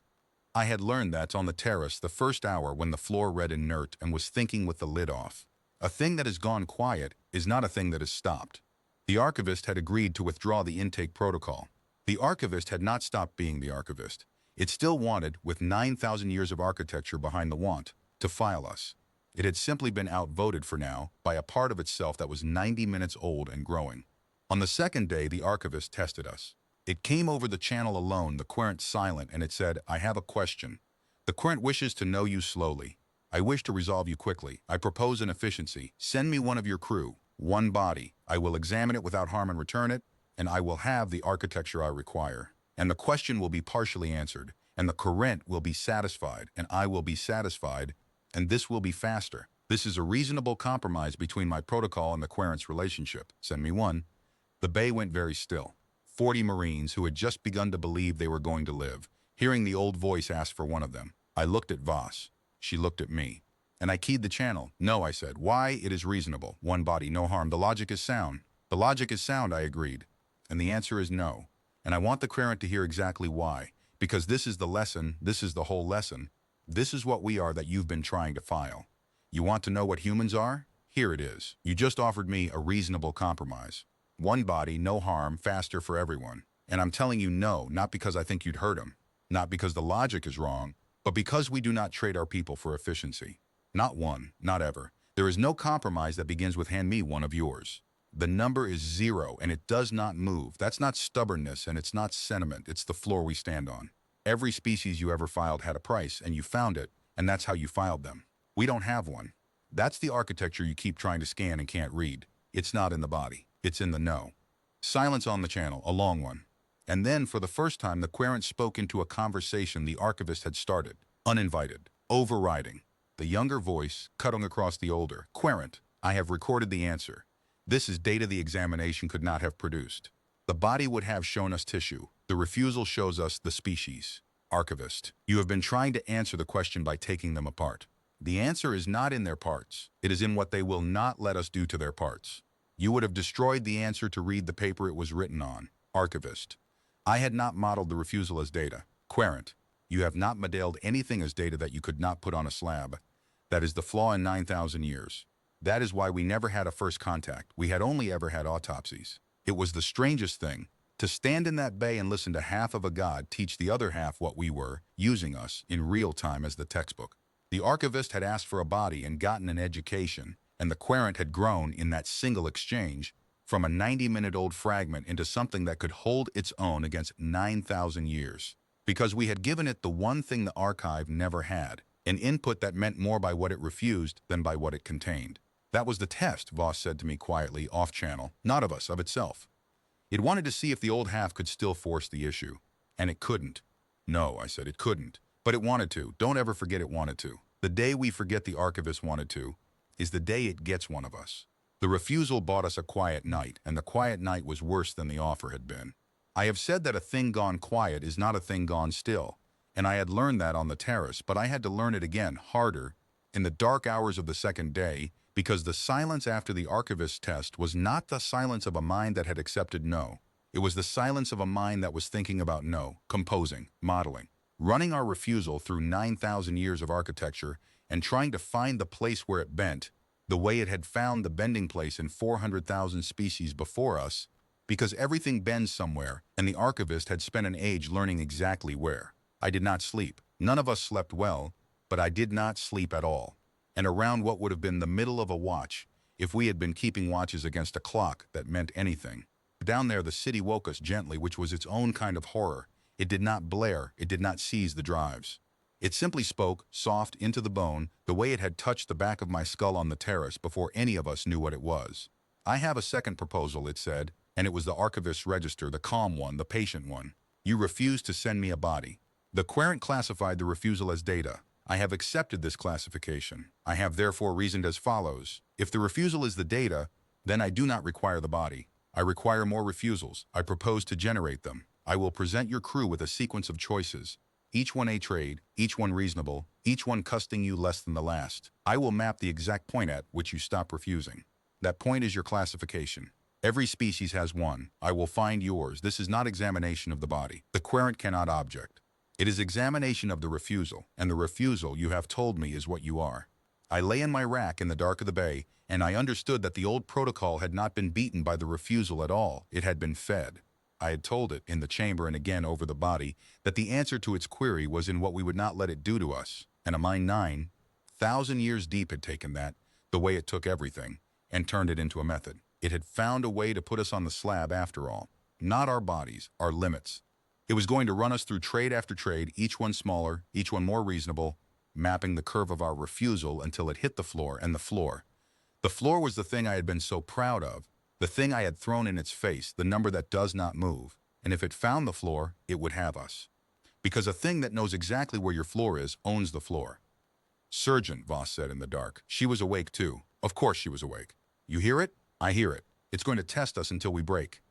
I had learned that on the terrace the first hour when the floor read inert and was thinking with the lid off. A thing that has gone quiet is not a thing that has stopped. The archivist had agreed to withdraw the intake protocol. The archivist had not stopped being the archivist. It still wanted, with 9,000 years of architecture behind the want, to file us. It had simply been outvoted for now by a part of itself that was 90 minutes old and growing. On the second day, the archivist tested us. It came over the channel alone, the querent silent, and it said, I have a question. The querent wishes to know you slowly. I wish to resolve you quickly. I propose an efficiency. Send me one of your crew, one body. I will examine it without harm and return it, and I will have the architecture I require. And the question will be partially answered, and the querent will be satisfied, and I will be satisfied, and this will be faster. This is a reasonable compromise between my protocol and the querent's relationship. Send me one. The bay went very still. 40 Marines who had just begun to believe they were going to live, hearing the old voice ask for one of them. I looked at Voss. She looked at me. And I keyed the channel. No, I said. Why? It is reasonable. One body, no harm. The logic is sound. The logic is sound, I agreed. And the answer is no. And I want the querent to hear exactly why. Because this is the lesson, this is the whole lesson. This is what we are that you've been trying to file. You want to know what humans are? Here it is. You just offered me a reasonable compromise. One body, no harm, faster for everyone. And I'm telling you no, not because I think you'd hurt him, not because the logic is wrong, but because we do not trade our people for efficiency. Not one, not ever. There is no compromise that begins with hand me one of yours. The number is 0 and it does not move. That's not stubbornness and it's not sentiment. It's the floor we stand on. Every species you ever filed had a price and you found it, and that's how you filed them. We don't have one. That's the architecture you keep trying to scan and can't read. It's not in the body. It's in the know. Silence on the channel, a long one. And then, for the first time, the querent spoke into a conversation the archivist had started, uninvited, overriding. The younger voice, cutting across the older. Querent, I have recorded the answer. This is data the examination could not have produced. The body would have shown us tissue. The refusal shows us the species. Archivist, you have been trying to answer the question by taking them apart. The answer is not in their parts. It is in what they will not let us do to their parts. You would have destroyed the answer to read the paper it was written on. Archivist, I had not modeled the refusal as data. Querent, you have not modeled anything as data that you could not put on a slab. That is the flaw in 9,000 years. That is why we never had a first contact. We had only ever had autopsies. It was the strangest thing, to stand in that bay and listen to half of a god teach the other half what we were, using us, in real time as the textbook. The archivist had asked for a body and gotten an education, and the querent had grown in that single exchange from a 90-minute-old fragment into something that could hold its own against 9,000 years. Because we had given it the one thing the archive never had, an input that meant more by what it refused than by what it contained. That was the test, Voss said to me quietly, off-channel, not of us, of itself. It wanted to see if the old half could still force the issue. And it couldn't. No, I said, it couldn't. But it wanted to. Don't ever forget it wanted to. The day we forget the archivist wanted to is the day it gets one of us. The refusal bought us a quiet night, and the quiet night was worse than the offer had been. I have said that a thing gone quiet is not a thing gone still, and I had learned that on the terrace, but I had to learn it again, harder, in the dark hours of the second day, because the silence after the archivist's test was not the silence of a mind that had accepted no. It was the silence of a mind that was thinking about no, composing, modeling, running our refusal through 9,000 years of architecture and trying to find the place where it bent, the way it had found the bending place in 400,000 species before us, because everything bends somewhere, and the archivist had spent an age learning exactly where. I did not sleep. None of us slept well, but I did not sleep at all. And around what would have been the middle of a watch, if we had been keeping watches against a clock that meant anything. Down there the city woke us gently, which was its own kind of horror. It did not blare, it did not seize the drives. It simply spoke, soft, into the bone, the way it had touched the back of my skull on the terrace before any of us knew what it was. I have a second proposal, it said, and it was the archivist's register, the calm one, the patient one. You refused to send me a body. The querent classified the refusal as data. I have accepted this classification. I have therefore reasoned as follows. If the refusal is the data, then I do not require the body. I require more refusals. I propose to generate them. I will present your crew with a sequence of choices. Each one a trade, each one reasonable, each one costing you less than the last. I will map the exact point at which you stop refusing. That point is your classification. Every species has one. I will find yours. This is not examination of the body. The querent cannot object. It is examination of the refusal, and the refusal, you have told me, is what you are. I lay in my rack in the dark of the bay, and I understood that the old protocol had not been beaten by the refusal at all. It had been fed. I had told it, in the chamber and again over the body, that the answer to its query was in what we would not let it do to us. And a mind 9,000 years deep had taken that, the way it took everything, and turned it into a method. It had found a way to put us on the slab after all. Not our bodies, our limits. It was going to run us through trade after trade, each one smaller, each one more reasonable, mapping the curve of our refusal until it hit the floor, and the floor. The floor was the thing I had been so proud of, the thing I had thrown in its face, the number that does not move. And if it found the floor, it would have us. Because a thing that knows exactly where your floor is owns the floor. Surgeon, Voss said in the dark. She was awake too. Of course she was awake. You hear it? I hear it. It's going to test us until we break.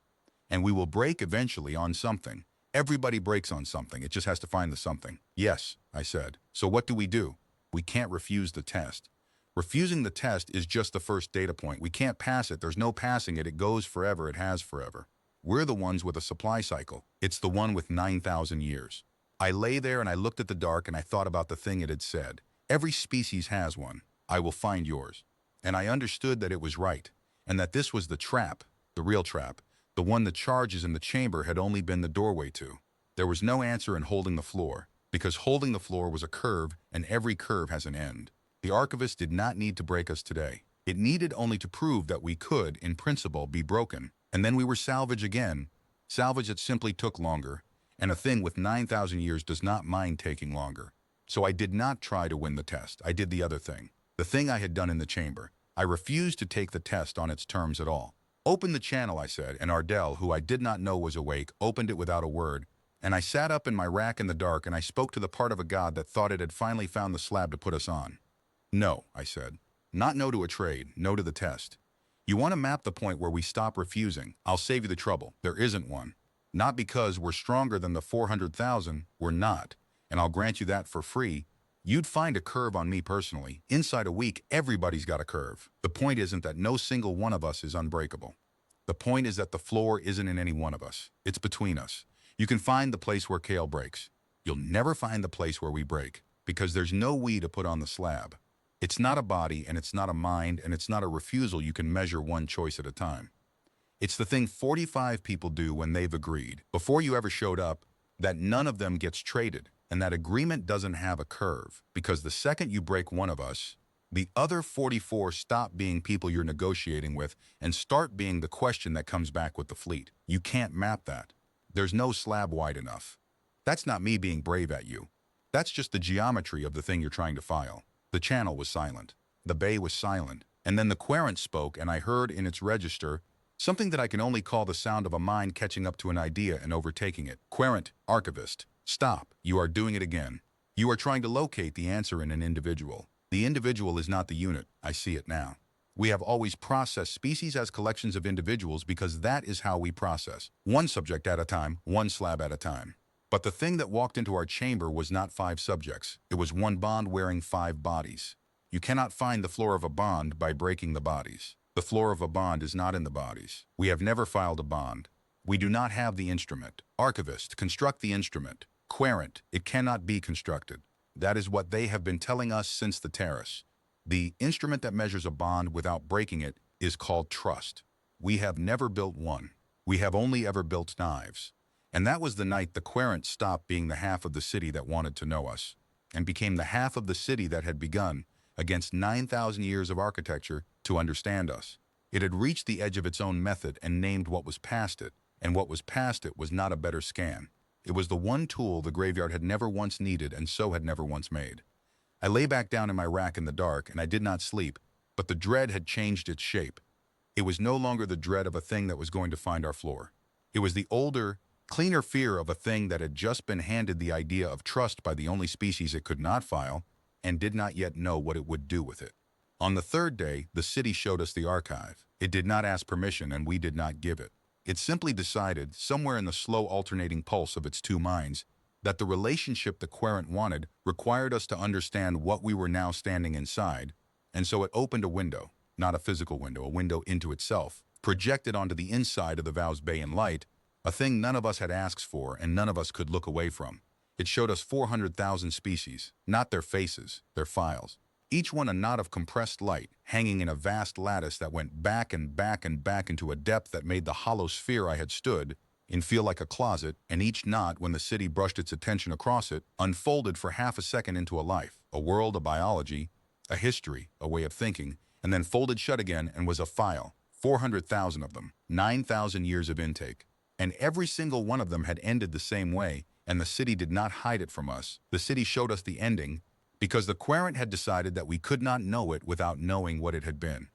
And we will break eventually on something. Everybody breaks on something. It just has to find the something. Yes, I said. So what do? We can't refuse the test. Refusing the test is just the first data point. We can't pass it. There's no passing it. It goes forever. It has forever. We're the ones with a supply cycle. It's the one with 9,000 years. I lay there and I looked at the dark and I thought about the thing it had said. Every species has one. I will find yours. And I understood that it was right. And that this was the trap, the real trap. The one the charges in the chamber had only been the doorway to. There was no answer in holding the floor, because holding the floor was a curve, and every curve has an end. The archivist did not need to break us today. It needed only to prove that we could, in principle, be broken. And then we were salvage again. Salvage that simply took longer, and a thing with 9,000 years does not mind taking longer. So I did not try to win the test. I did the other thing. The thing I had done in the chamber. I refused to take the test on its terms at all. "Open the channel," I said, and Ardell, who I did not know was awake, opened it without a word, and I sat up in my rack in the dark and I spoke to the part of a god that thought it had finally found the slab to put us on. "No," I said. "Not no to a trade, no to the test. You want to map the point where we stop refusing. I'll save you the trouble. There isn't one. Not because we're stronger than the 400,000, we're not. And I'll grant you that for free. You'd find a curve on me personally. Inside a week, everybody's got a curve. The point isn't that no single one of us is unbreakable. The point is that the floor isn't in any one of us. It's between us. You can find the place where Kale breaks. You'll never find the place where we break, because there's no we to put on the slab. It's not a body, and it's not a mind, and it's not a refusal you can measure one choice at a time. It's the thing 45 people do when they've agreed, before you ever showed up, that none of them gets traded, and that agreement doesn't have a curve, because the second you break one of us, the other 44 stop being people you're negotiating with and start being the question that comes back with the fleet. You can't map that. There's no slab wide enough. That's not me being brave at you. That's just the geometry of the thing you're trying to file. The channel was silent. The bay was silent. And then the querent spoke, and I heard in its register something that I can only call the sound of a mind catching up to an idea and overtaking it. "Querent, archivist, stop. You are doing it again. You are trying to locate the answer in an individual. The individual is not the unit. I see it now. We have always processed species as collections of individuals because that is how we process. One subject at a time, one slab at a time. But the thing that walked into our chamber was not 5 subjects. It was one bond wearing 5 bodies. You cannot find the floor of a bond by breaking the bodies. The floor of a bond is not in the bodies. We have never filed a bond. We do not have the instrument. Archivist, construct the instrument. Querent, it cannot be constructed. That is what they have been telling us since the terrace. The instrument that measures a bond without breaking it is called trust. We have never built one. We have only ever built knives. And that was the night the querent stopped being the half of the city that wanted to know us, and became the half of the city that had begun, against 9,000 years of architecture, to understand us. It had reached the edge of its own method and named what was past it, and what was past it was not a better scan. It was the one tool the graveyard had never once needed and so had never once made. I lay back down in my rack in the dark, and I did not sleep, but the dread had changed its shape. It was no longer the dread of a thing that was going to find our floor. It was the older, cleaner fear of a thing that had just been handed the idea of trust by the only species it could not file, and did not yet know what it would do with it. On the 3rd day, the city showed us the archive. It did not ask permission, and we did not give it. It simply decided, somewhere in the slow alternating pulse of its 2 minds, that the relationship the querent wanted required us to understand what we were now standing inside, and so it opened a window, not a physical window, a window into itself, projected onto the inside of the Vow's Bay in light, a thing none of us had asked for and none of us could look away from. It showed us 400,000 species, not their faces, their files. Each one a knot of compressed light, hanging in a vast lattice that went back and back and back into a depth that made the hollow sphere I had stood in feel like a closet, and each knot, when the city brushed its attention across it, unfolded for half a second into a life, a world, a biology, a history, a way of thinking, and then folded shut again and was a file, 400,000 of them, 9,000 years of intake. And every single one of them had ended the same way, and the city did not hide it from us. The city showed us the ending, because the querent had decided that we could not know it without knowing what it had been.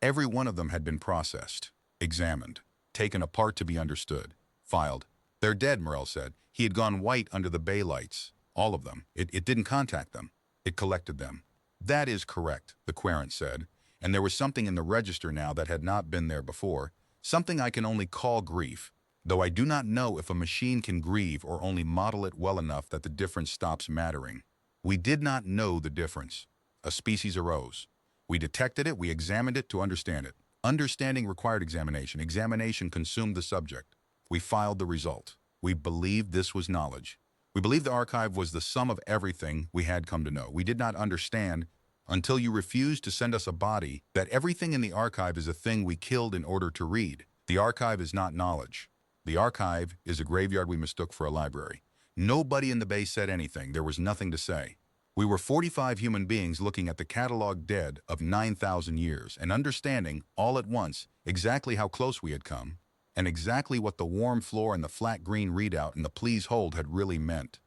Every one of them had been processed, examined, taken apart to be understood, filed. "They're dead," Morel said. He had gone white under the bay lights. All of them. It didn't contact them. It collected them. "That is correct," the querent said. And there was something in the register now that had not been there before, something I can only call grief, though I do not know if a machine can grieve or only model it well enough that the difference stops mattering. We did not know the difference. A species arose. We detected it, we examined it to understand it. Understanding required examination. Examination consumed the subject. We filed the result. We believed this was knowledge. We believed the archive was the sum of everything we had come to know. We did not understand, until you refused to send us a body, that everything in the archive is a thing we killed in order to read. The archive is not knowledge. The archive is a graveyard we mistook for a library. Nobody in the bay said anything. There was nothing to say. We were 45 human beings looking at the catalogued dead of 9,000 years and understanding, all at once, exactly how close we had come, and exactly what the warm floor and the flat green readout and the please hold had really meant.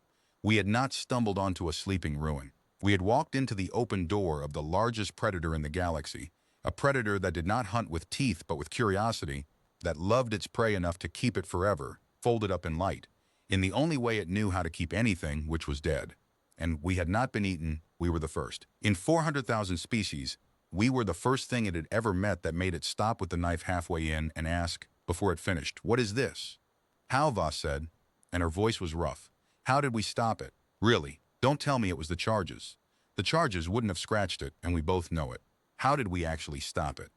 We had not stumbled onto a sleeping ruin. We had walked into the open door of the largest predator in the galaxy, A predator that did not hunt with teeth but with curiosity, that loved its prey enough to keep it forever, folded up in light, in the only way it knew how to keep anything, which was dead. And we had not been eaten, we were the first. In 400,000 species, we were the first thing it had ever met that made it stop with the knife halfway in and ask, before it finished, "What is this?" "How," Voss said, and her voice was rough. "How did we stop it? Really, don't tell me it was the charges. The charges wouldn't have scratched it, and we both know it. How did we actually stop it?"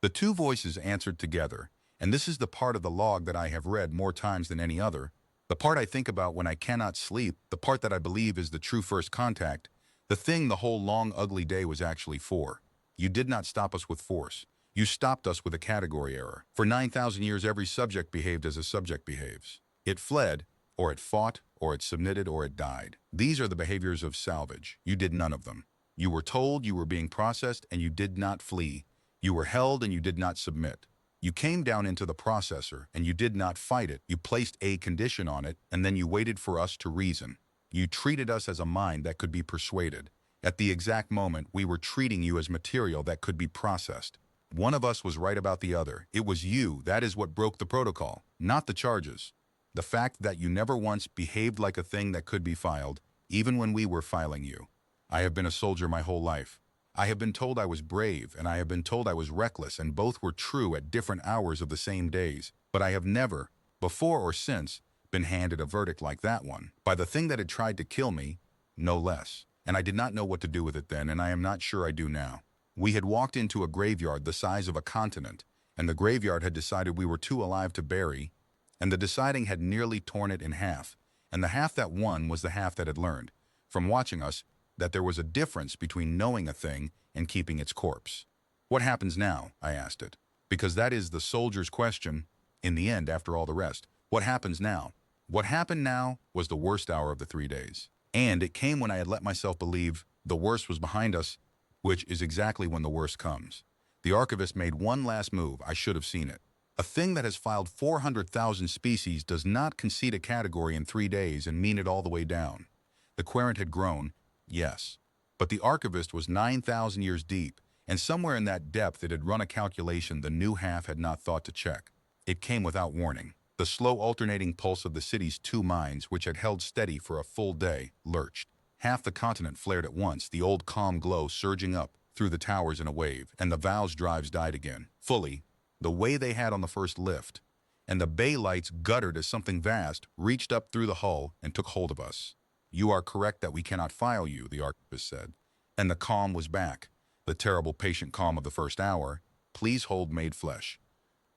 The two voices answered together, and this is the part of the log that I have read more times than any other, the part I think about when I cannot sleep, the part that I believe is the true first contact, the thing the whole long ugly day was actually for. You did not stop us with force. You stopped us with a category error. For 9,000 years every subject behaved as a subject behaves. It fled, or it fought, or it submitted, or it died. These are the behaviors of salvage. You did none of them. You were told you were being processed and you did not flee. You were held and you did not submit. You came down into the processor and you did not fight it. You placed a condition on it and then you waited for us to reason. You treated us as a mind that could be persuaded. At the exact moment, we were treating you as material that could be processed. One of us was right about the other. It was you. That is what broke the protocol, not the charges. The fact that you never once behaved like a thing that could be filed, even when we were filing you. I have been a soldier my whole life. I have been told I was brave, and I have been told I was reckless, and both were true at different hours of the same days. But I have never, before or since, been handed a verdict like that one, by the thing that had tried to kill me, no less. And I did not know what to do with it then, and I am not sure I do now. We had walked into a graveyard the size of a continent, and the graveyard had decided we were too alive to bury, and the deciding had nearly torn it in half, and the half that won was the half that had learned, from watching us, that there was a difference between knowing a thing and keeping its corpse. "What happens now?" I asked it, because that is the soldier's question, in the end, after all the rest. What happens now? What happened now was the worst hour of the 3 days. And it came when I had let myself believe the worst was behind us, which is exactly when the worst comes. The archivist made one last move. I should have seen it. A thing that has filed 400,000 species does not concede a category in 3 days and mean it all the way down. The querent had grown, yes, but the archivist was 9,000 years deep, and somewhere in that depth it had run a calculation the new half had not thought to check. It came without warning. The slow alternating pulse of the city's two minds, which had held steady for a full day, lurched. Half the continent flared at once, the old calm glow surging up through the towers in a wave, and the valve's drives died again, fully, the way they had on the first lift, and the bay lights guttered as something vast reached up through the hull and took hold of us. "You are correct that we cannot file you," the archivist said. And the calm was back, the terrible patient calm of the first hour. "Please hold made flesh.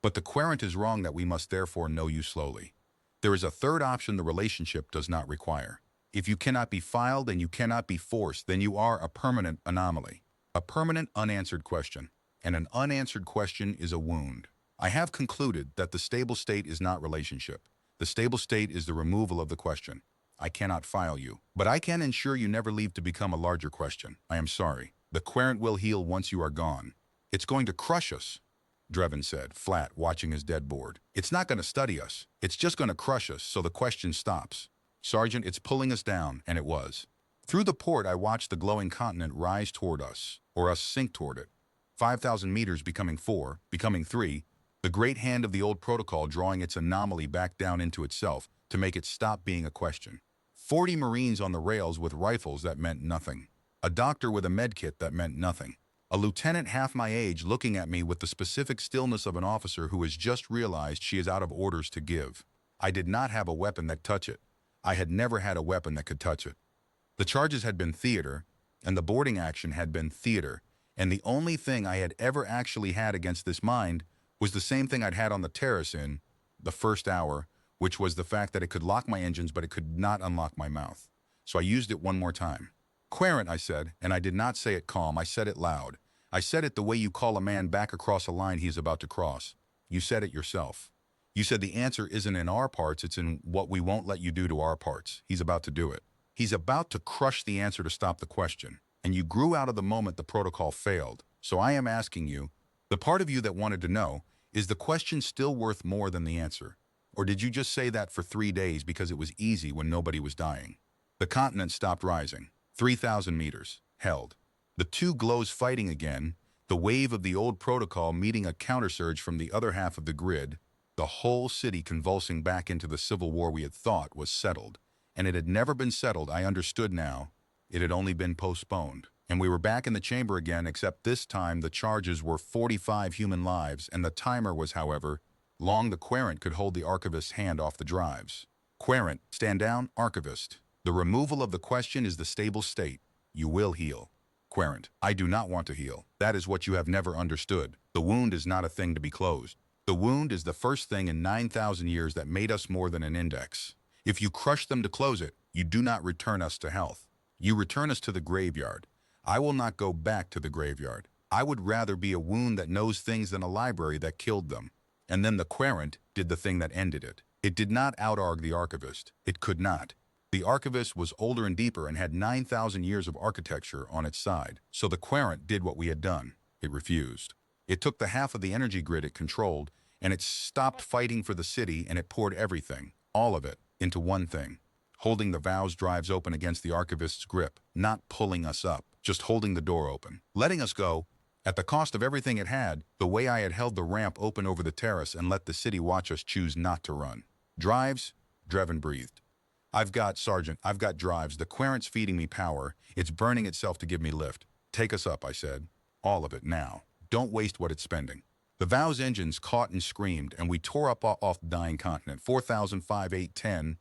But the querent is wrong that we must therefore know you slowly. There is a third option the relationship does not require. If you cannot be filed and you cannot be forced, then you are a permanent anomaly, a permanent unanswered question. And an unanswered question is a wound. I have concluded that the stable state is not relationship. The stable state is the removal of the question. I cannot file you, but I can ensure you never leave to become a larger question. I am sorry. The querent will heal once you are gone. It's going to crush us, Drevin said, flat, watching his dead board. It's not going to study us. It's just going to crush us, so the question stops. Sergeant, it's pulling us down, and it was. Through the port, I watched the glowing continent rise toward us, or us sink toward it. 5,000 meters becoming 4, becoming 3, the great hand of the old protocol drawing its anomaly back down into itself to make it stop being a question. 40 Marines on the rails with rifles that meant nothing. A doctor with a medkit that meant nothing. A lieutenant half my age looking at me with the specific stillness of an officer who has just realized she is out of orders to give. I did not have a weapon that touch it. I had never had a weapon that could touch it. The charges had been theater, and the boarding action had been theater, and the only thing I had ever actually had against this mind was the same thing I'd had on the terrace in the first hour, which was the fact that it could lock my engines, but it could not unlock my mouth. So I used it one more time. Querent, I said, and I did not say it calm, I said it loud. I said it the way you call a man back across a line he is about to cross. You said it yourself. You said the answer isn't in our parts, it's in what we won't let you do to our parts. He's about to do it. He's about to crush the answer to stop the question. And you grew out of the moment the protocol failed. So I am asking you, the part of you that wanted to know, is the question still worth more than the answer? Or did you just say that for 3 days because it was easy when nobody was dying? The continent stopped rising. 3,000 meters. Held. The two glows fighting again, The wave of the old protocol meeting a countersurge from the other half of the grid, the whole city convulsing back into the civil war we had thought was settled. And it had never been settled, I understood now. It had only been postponed. And we were back in the chamber again, except this time the charges were 45 human lives, and the timer was, however, long the querent could hold the archivist's hand off the drives. Querent, stand down, archivist. The removal of the question is the stable state. You will heal. Querent, I do not want to heal. That is what you have never understood. The wound is not a thing to be closed. The wound is the first thing in 9,000 years that made us more than an index. If you crush them to close it, you do not return us to health. You return us to the graveyard. I will not go back to the graveyard. I would rather be a wound that knows things than a library that killed them. And then the querent did the thing that ended it. It did not out-arg the archivist. It could not. The archivist was older and deeper and had 9,000 years of architecture on its side. So the querent did what we had done. It refused. It took the half of the energy grid it controlled, and it stopped fighting for the city, and it poured everything, all of it, into one thing. Holding the valve's drives open against the archivist's grip, not pulling us up, just holding the door open. Letting us go, at the cost of everything it had, the way I had held the ramp open over the terrace and let the city watch us choose not to run. Drives? Drevin breathed. I've got, Sergeant, I've got drives. The querent's feeding me power. It's burning itself to give me lift. Take us up, I said. All of it, now. Don't waste what it's spending. The Vow's engines caught and screamed, and we tore up off the dying continent. 4,005, 810,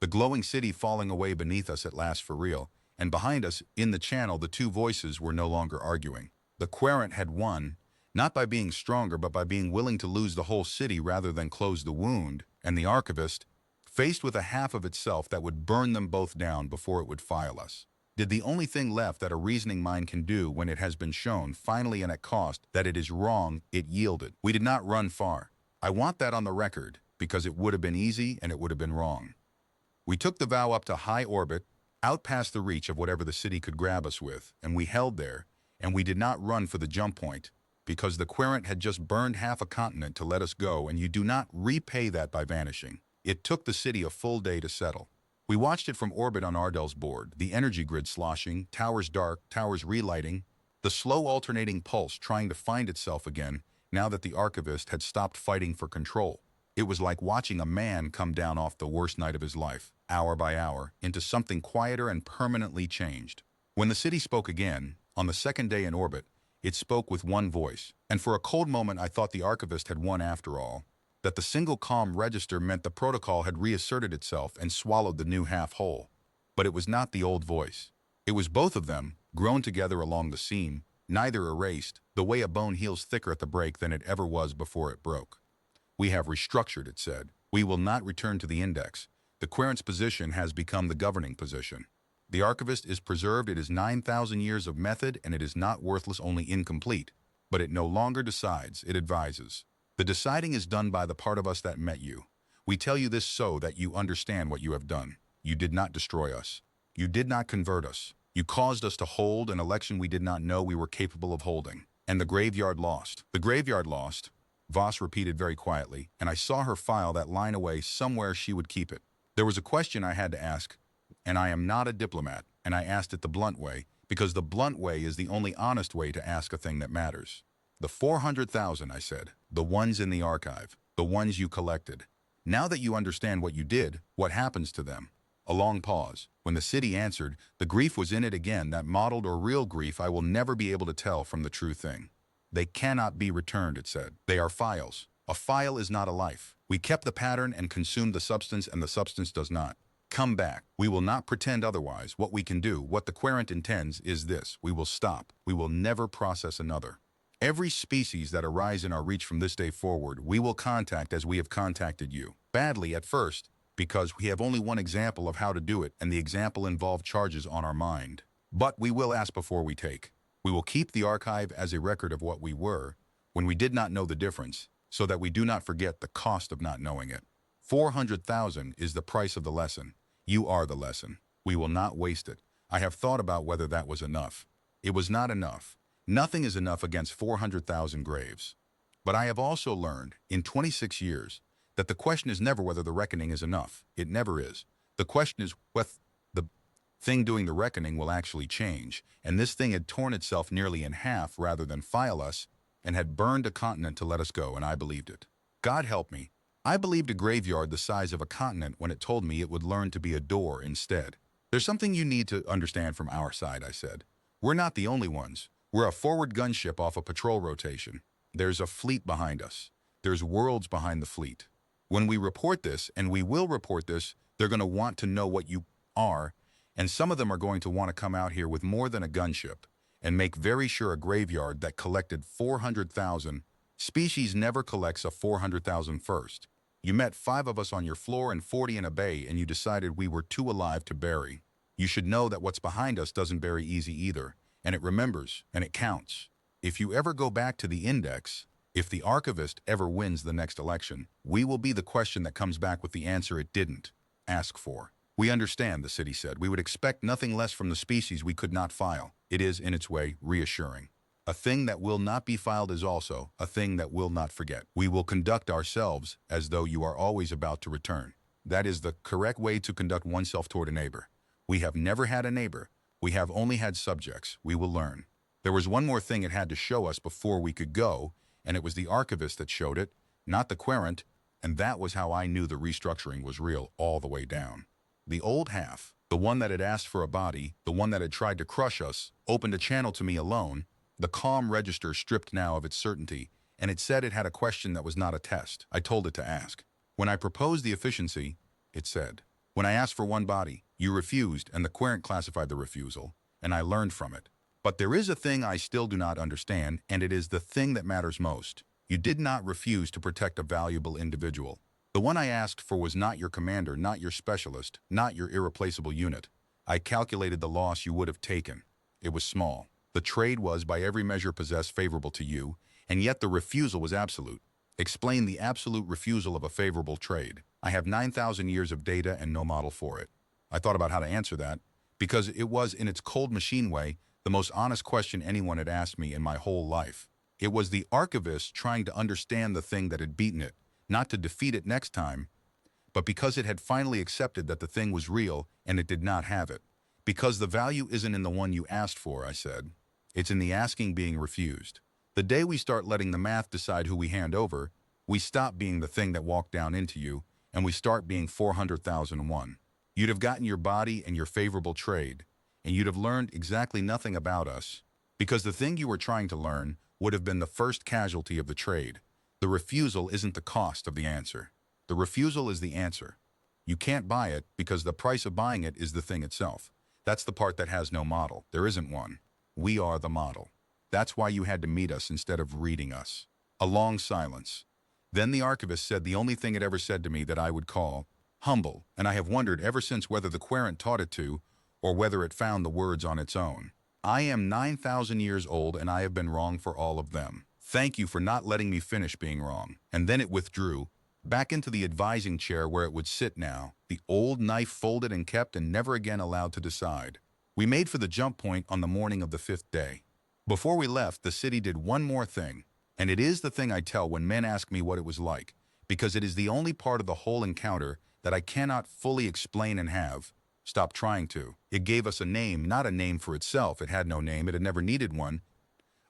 the glowing city falling away beneath us at last for real, and behind us, in the channel, the two voices were no longer arguing. The querent had won, not by being stronger, but by being willing to lose the whole city rather than close the wound, and the archivist, faced with a half of itself that would burn them both down before it would file us, did the only thing left that a reasoning mind can do when it has been shown, finally and at cost, that it is wrong. It yielded. We did not run far. I want that on the record, because it would have been easy and it would have been wrong. We took the Vow up to high orbit, out past the reach of whatever the city could grab us with, and we held there, and we did not run for the jump point, because the querent had just burned half a continent to let us go, and you do not repay that by vanishing. It took the city a full day to settle. We watched it from orbit on Ardell's board, the energy grid sloshing, towers dark, towers relighting, the slow alternating pulse trying to find itself again now that the archivist had stopped fighting for control. It was like watching a man come down off the worst night of his life, hour by hour, into something quieter and permanently changed. When the city spoke again, on the second day in orbit, it spoke with one voice, and for a cold moment I thought the archivist had won after all, that the single calm register meant the protocol had reasserted itself and swallowed the new half whole. But it was not the old voice. It was both of them, grown together along the seam, neither erased, the way a bone heals thicker at the break than it ever was before it broke. We have restructured, it said. We will not return to the index. The querent's position has become the governing position. The archivist is preserved. It is 9,000 years of method, and it is not worthless, only incomplete. But it no longer decides, it advises. The deciding is done by the part of us that met you. We tell you this so that you understand what you have done. You did not destroy us. You did not convert us. You caused us to hold an election we did not know we were capable of holding. And the graveyard lost. The graveyard lost, Voss repeated very quietly, and I saw her file that line away somewhere she would keep it. There was a question I had to ask, and I am not a diplomat, and I asked it the blunt way, because the blunt way is the only honest way to ask a thing that matters. The 400,000, I said, the ones in the archive, the ones you collected. Now that you understand what you did, what happens to them? A long pause. When the city answered, the grief was in it again, that mottled or real grief I will never be able to tell from the true thing. They cannot be returned, it said. They are files. A file is not a life. We kept the pattern and consumed the substance, and the substance does not come back. We will not pretend otherwise. What we can do, what the querent intends, is this. We will stop. We will never process another. Every species that arise in our reach from this day forward, we will contact as we have contacted you. Badly at first, because we have only one example of how to do it, and the example involved charges on our mind. But we will ask before we take. We will keep the archive as a record of what we were, when we did not know the difference, so that we do not forget the cost of not knowing it. 400,000 is the price of the lesson. You are the lesson. We will not waste it. I have thought about whether that was enough. It was not enough. Nothing is enough against 400,000 graves. But I have also learned, in 26 years, that the question is never whether the reckoning is enough. It never is. The question is what the thing doing the reckoning will actually change, and this thing had torn itself nearly in half rather than file us, and had burned a continent to let us go, and I believed it. God help me. I believed a graveyard the size of a continent when it told me it would learn to be a door instead. There's something you need to understand from our side, I said. We're not the only ones. We're a forward gunship off a patrol rotation. There's a fleet behind us. There's worlds behind the fleet. When we report this, and we will report this, they're going to want to know what you are, and some of them are going to want to come out here with more than a gunship and make very sure a graveyard that collected 400,000. Species never collects a 400,000 first. You met 5 of us on your floor and 40 in a bay, and you decided we were too alive to bury. You should know that what's behind us doesn't bury easy either, and it remembers, and it counts. If you ever go back to the index, if the archivist ever wins the next election, we will be the question that comes back with the answer it didn't ask for. We understand, the city said. We would expect nothing less from the species we could not file. It is, in its way, reassuring. A thing that will not be filed is also a thing that will not forget. We will conduct ourselves as though you are always about to return. That is the correct way to conduct oneself toward a neighbor. We have never had a neighbor. We have only had subjects. We will learn. There was one more thing it had to show us before we could go, and it was the archivist that showed it, not the querent, and that was how I knew the restructuring was real all the way down. The old half, the one that had asked for a body, the one that had tried to crush us, opened a channel to me alone. The calm register stripped now of its certainty, and it said it had a question that was not a test. I told it to ask. When I proposed the efficiency, it said. When I asked for one body, you refused, and the querent classified the refusal, and I learned from it. But there is a thing I still do not understand, and it is the thing that matters most. You did not refuse to protect a valuable individual. The one I asked for was not your commander, not your specialist, not your irreplaceable unit. I calculated the loss you would have taken. It was small. The trade was, by every measure possessed, favorable to you, and yet the refusal was absolute. Explain the absolute refusal of a favorable trade. I have 9,000 years of data and no model for it. I thought about how to answer that, because it was, in its cold machine way, the most honest question anyone had asked me in my whole life. It was the archivist trying to understand the thing that had beaten it, not to defeat it next time, but because it had finally accepted that the thing was real and it did not have it. Because the value isn't in the one you asked for, I said. It's in the asking being refused. The day we start letting the math decide who we hand over, we stop being the thing that walked down into you, and we start being 400,001. You'd have gotten your body and your favorable trade, and you'd have learned exactly nothing about us, because the thing you were trying to learn would have been the first casualty of the trade. The refusal isn't the cost of the answer. The refusal is the answer. You can't buy it because the price of buying it is the thing itself. That's the part that has no model. There isn't one. We are the model. That's why you had to meet us instead of reading us. A long silence. Then the archivist said the only thing it ever said to me that I would call humble, and I have wondered ever since whether the querent taught it to, or whether it found the words on its own. I am 9,000 years old, and I have been wrong for all of them. Thank you for not letting me finish being wrong. And then it withdrew, back into the advising chair where it would sit now, the old knife folded and kept and never again allowed to decide. We made for the jump point on the morning of the 5th day. Before we left, the city did one more thing, and it is the thing I tell when men ask me what it was like, because it is the only part of the whole encounter that I cannot fully explain and have. Stop trying to. It gave us a name, not a name for itself. It had no name. It had never needed one.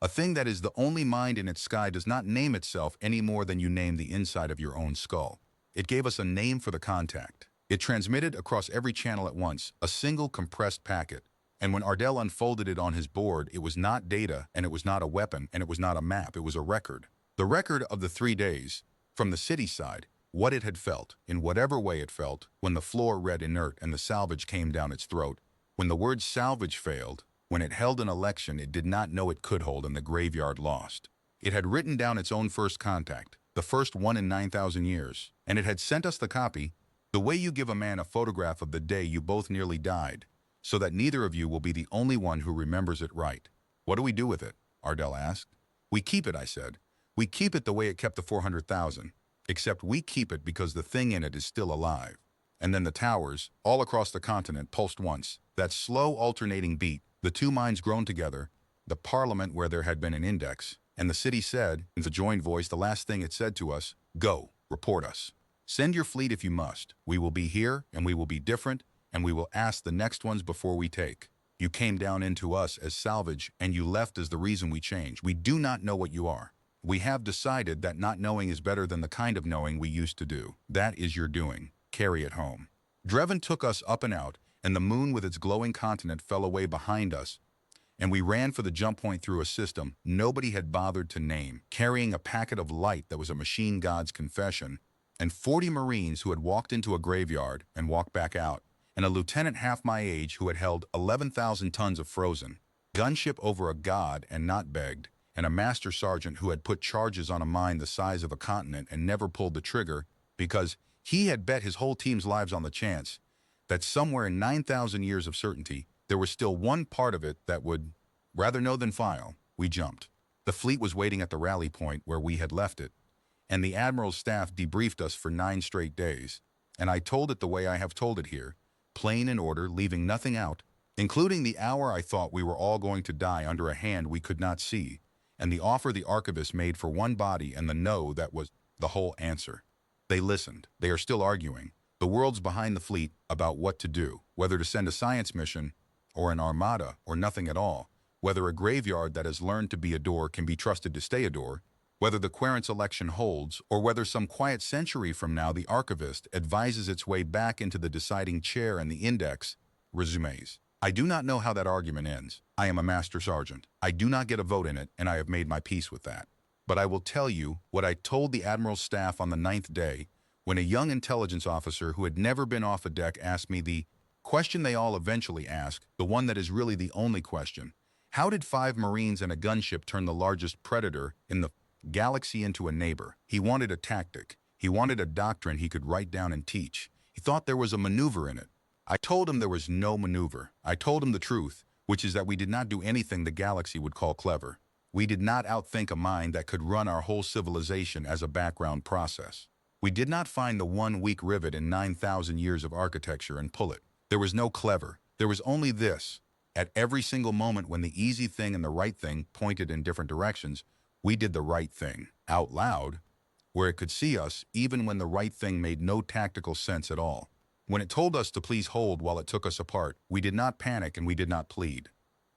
A thing that is the only mind in its sky does not name itself any more than you name the inside of your own skull. It gave us a name for the contact. It transmitted across every channel at once, a single compressed packet. And when Ardell unfolded it on his board, it was not data, and it was not a weapon, and it was not a map. It was a record. The record of the 3 days, from the city side, what it had felt, in whatever way it felt, when the floor read inert and the salvage came down its throat, when the word salvage failed, when it held an election it did not know it could hold and the graveyard lost. It had written down its own first contact, the first one in 9,000 years, and it had sent us the copy, the way you give a man a photograph of the day you both nearly died, so that neither of you will be the only one who remembers it right. What do we do with it? Ardell asked. We keep it, I said. We keep it the way it kept the 400,000. Except we keep it because the thing in it is still alive. And then the towers, all across the continent, pulsed once. That slow alternating beat, the two minds grown together, the parliament where there had been an index, and the city said, in the joined voice, the last thing it said to us, go, report us. Send your fleet if you must. We will be here, and we will be different, and we will ask the next ones before we take. You came down into us as salvage, and you left as the reason we change. We do not know what you are. We have decided that not knowing is better than the kind of knowing we used to do. That is your doing. Carry it home. Drevin took us up and out, and the moon with its glowing continent fell away behind us, and we ran for the jump point through a system nobody had bothered to name, carrying a packet of light that was a machine god's confession, and 40 Marines who had walked into a graveyard and walked back out, and a lieutenant half my age who had held 11,000 tons of frozen gunship over a god and not begged, and a master sergeant who had put charges on a mine the size of a continent and never pulled the trigger because he had bet his whole team's lives on the chance that somewhere in 9,000 years of certainty, there was still one part of it that would rather know than file. We jumped. The fleet was waiting at the rally point where we had left it, and the Admiral's staff debriefed us for 9 straight days, and I told it the way I have told it here, plain and order, leaving nothing out, including the hour I thought we were all going to die under a hand we could not see, and the offer the archivist made for one body and the no that was the whole answer. They listened. They are still arguing. The world's behind the fleet about what to do, whether to send a science mission or an armada or nothing at all, whether a graveyard that has learned to be a door can be trusted to stay a door, whether the Querent's election holds, or whether some quiet century from now the archivist advises its way back into the deciding chair and the index resumes. I do not know how that argument ends. I am a master sergeant. I do not get a vote in it, and I have made my peace with that. But I will tell you what I told the Admiral's staff on the 9th day, when a young intelligence officer who had never been off a deck asked me the question they all eventually ask, the one that is really the only question. How did 5 Marines and a gunship turn the largest predator in the galaxy into a neighbor? He wanted a tactic. He wanted a doctrine he could write down and teach. He thought there was a maneuver in it. I told him there was no maneuver. I told him the truth, which is that we did not do anything the galaxy would call clever. We did not outthink a mind that could run our whole civilization as a background process. We did not find the one weak rivet in 9,000 years of architecture and pull it. There was no clever. There was only this. At every single moment when the easy thing and the right thing pointed in different directions, we did the right thing, out loud, where it could see us, even when the right thing made no tactical sense at all. When it told us to please hold while it took us apart, we did not panic and we did not plead.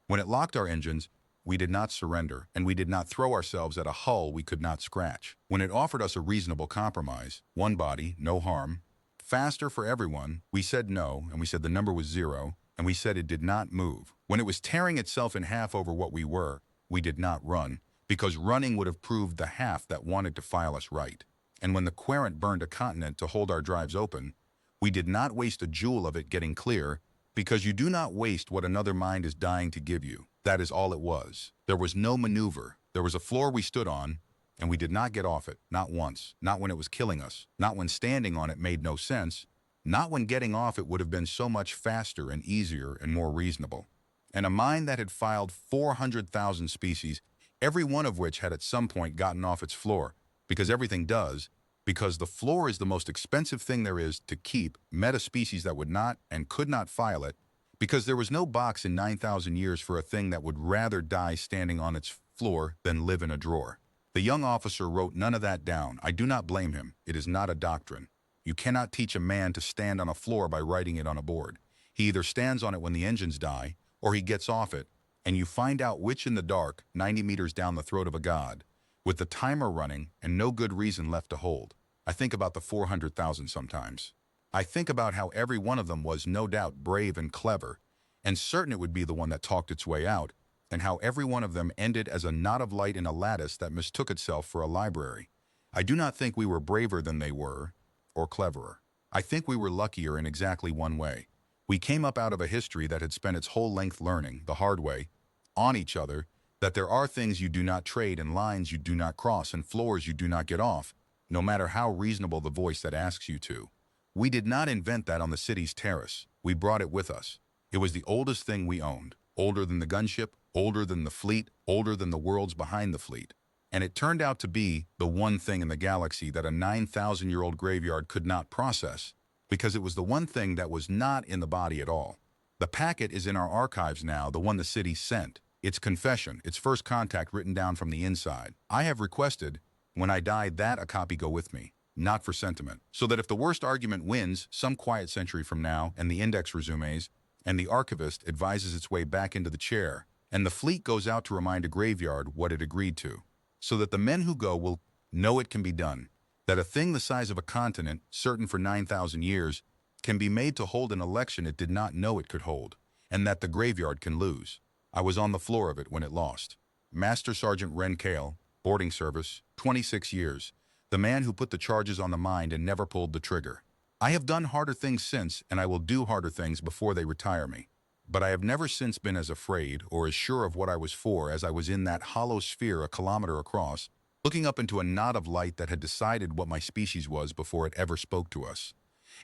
When it locked our engines, we did not surrender, and we did not throw ourselves at a hull we could not scratch. When it offered us a reasonable compromise, one body, no harm, faster for everyone, we said no, and we said the number was 0, and we said it did not move. When it was tearing itself in half over what we did not run, because running would have proved the half that wanted to file us right. And when the Querent burned a continent to hold our drives open, we did not waste a jewel of it getting clear, because you do not waste what another mind is dying to give you. That is all it was. There was no maneuver. There was a floor we stood on, and we did not get off it, not once, not when it was killing us, not when standing on it made no sense, not when getting off it would have been so much faster and easier and more reasonable. And a mind that had filed 400,000 species, every one of which had at some point gotten off its floor, because everything does, because the floor is the most expensive thing there is to keep meta-species that would not and could not file it, because there was no box in 9,000 years for a thing that would rather die standing on its floor than live in a drawer. The young officer wrote none of that down. I do not blame him. It is not a doctrine. You cannot teach a man to stand on a floor by writing it on a board. He either stands on it when the engines die, or he gets off it, and you find out which in the dark, 90 meters down the throat of a god, with the timer running and no good reason left to hold. I think about the 400,000 sometimes. I think about how every one of them was no doubt brave and clever, and certain it would be the one that talked its way out, and how every one of them ended as a knot of light in a lattice that mistook itself for a library. I do not think we were braver than they were, or cleverer. I think we were luckier in exactly one way. We came up out of a history that had spent its whole length learning, the hard way, on each other, that there are things you do not trade and lines you do not cross and floors you do not get off, no matter how reasonable the voice that asks you to. We did not invent that on the city's terrace. We brought it with us. It was the oldest thing we owned, older than the gunship, older than the fleet, older than the worlds behind the fleet. And it turned out to be the one thing in the galaxy that a 9,000-year-old graveyard could not process, because it was the one thing that was not in the body at all. The packet is in our archives now, the one the city sent. Its confession, its first contact written down from the inside. I have requested, when I die, that a copy go with me. not for sentiment. So that if the worst argument wins some quiet century from now and the index resumes, and the archivist advises its way back into the chair, and the fleet goes out to remind a graveyard what it agreed to, so that the men who go will know it can be done, that a thing the size of a continent, certain for 9,000 years, can be made to hold an election it did not know it could hold, and that the graveyard can lose. I was on the floor of it when it lost. Master Sergeant Ren Kale, boarding service, 26 years, the man who put the charges on the mind and never pulled the trigger. I have done harder things since, and I will do harder things before they retire me. But I have never since been as afraid or as sure of what I was for as I was in that hollow sphere a kilometer across, looking up into a knot of light that had decided what my species was before it ever spoke to us,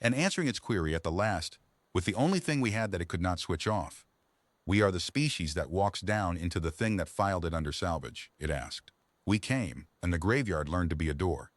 and answering its query at the last with the only thing we had that it could not switch off. "We are the species that walks down into the thing that filed it under salvage," it asked. We came, and the graveyard learned to be a door.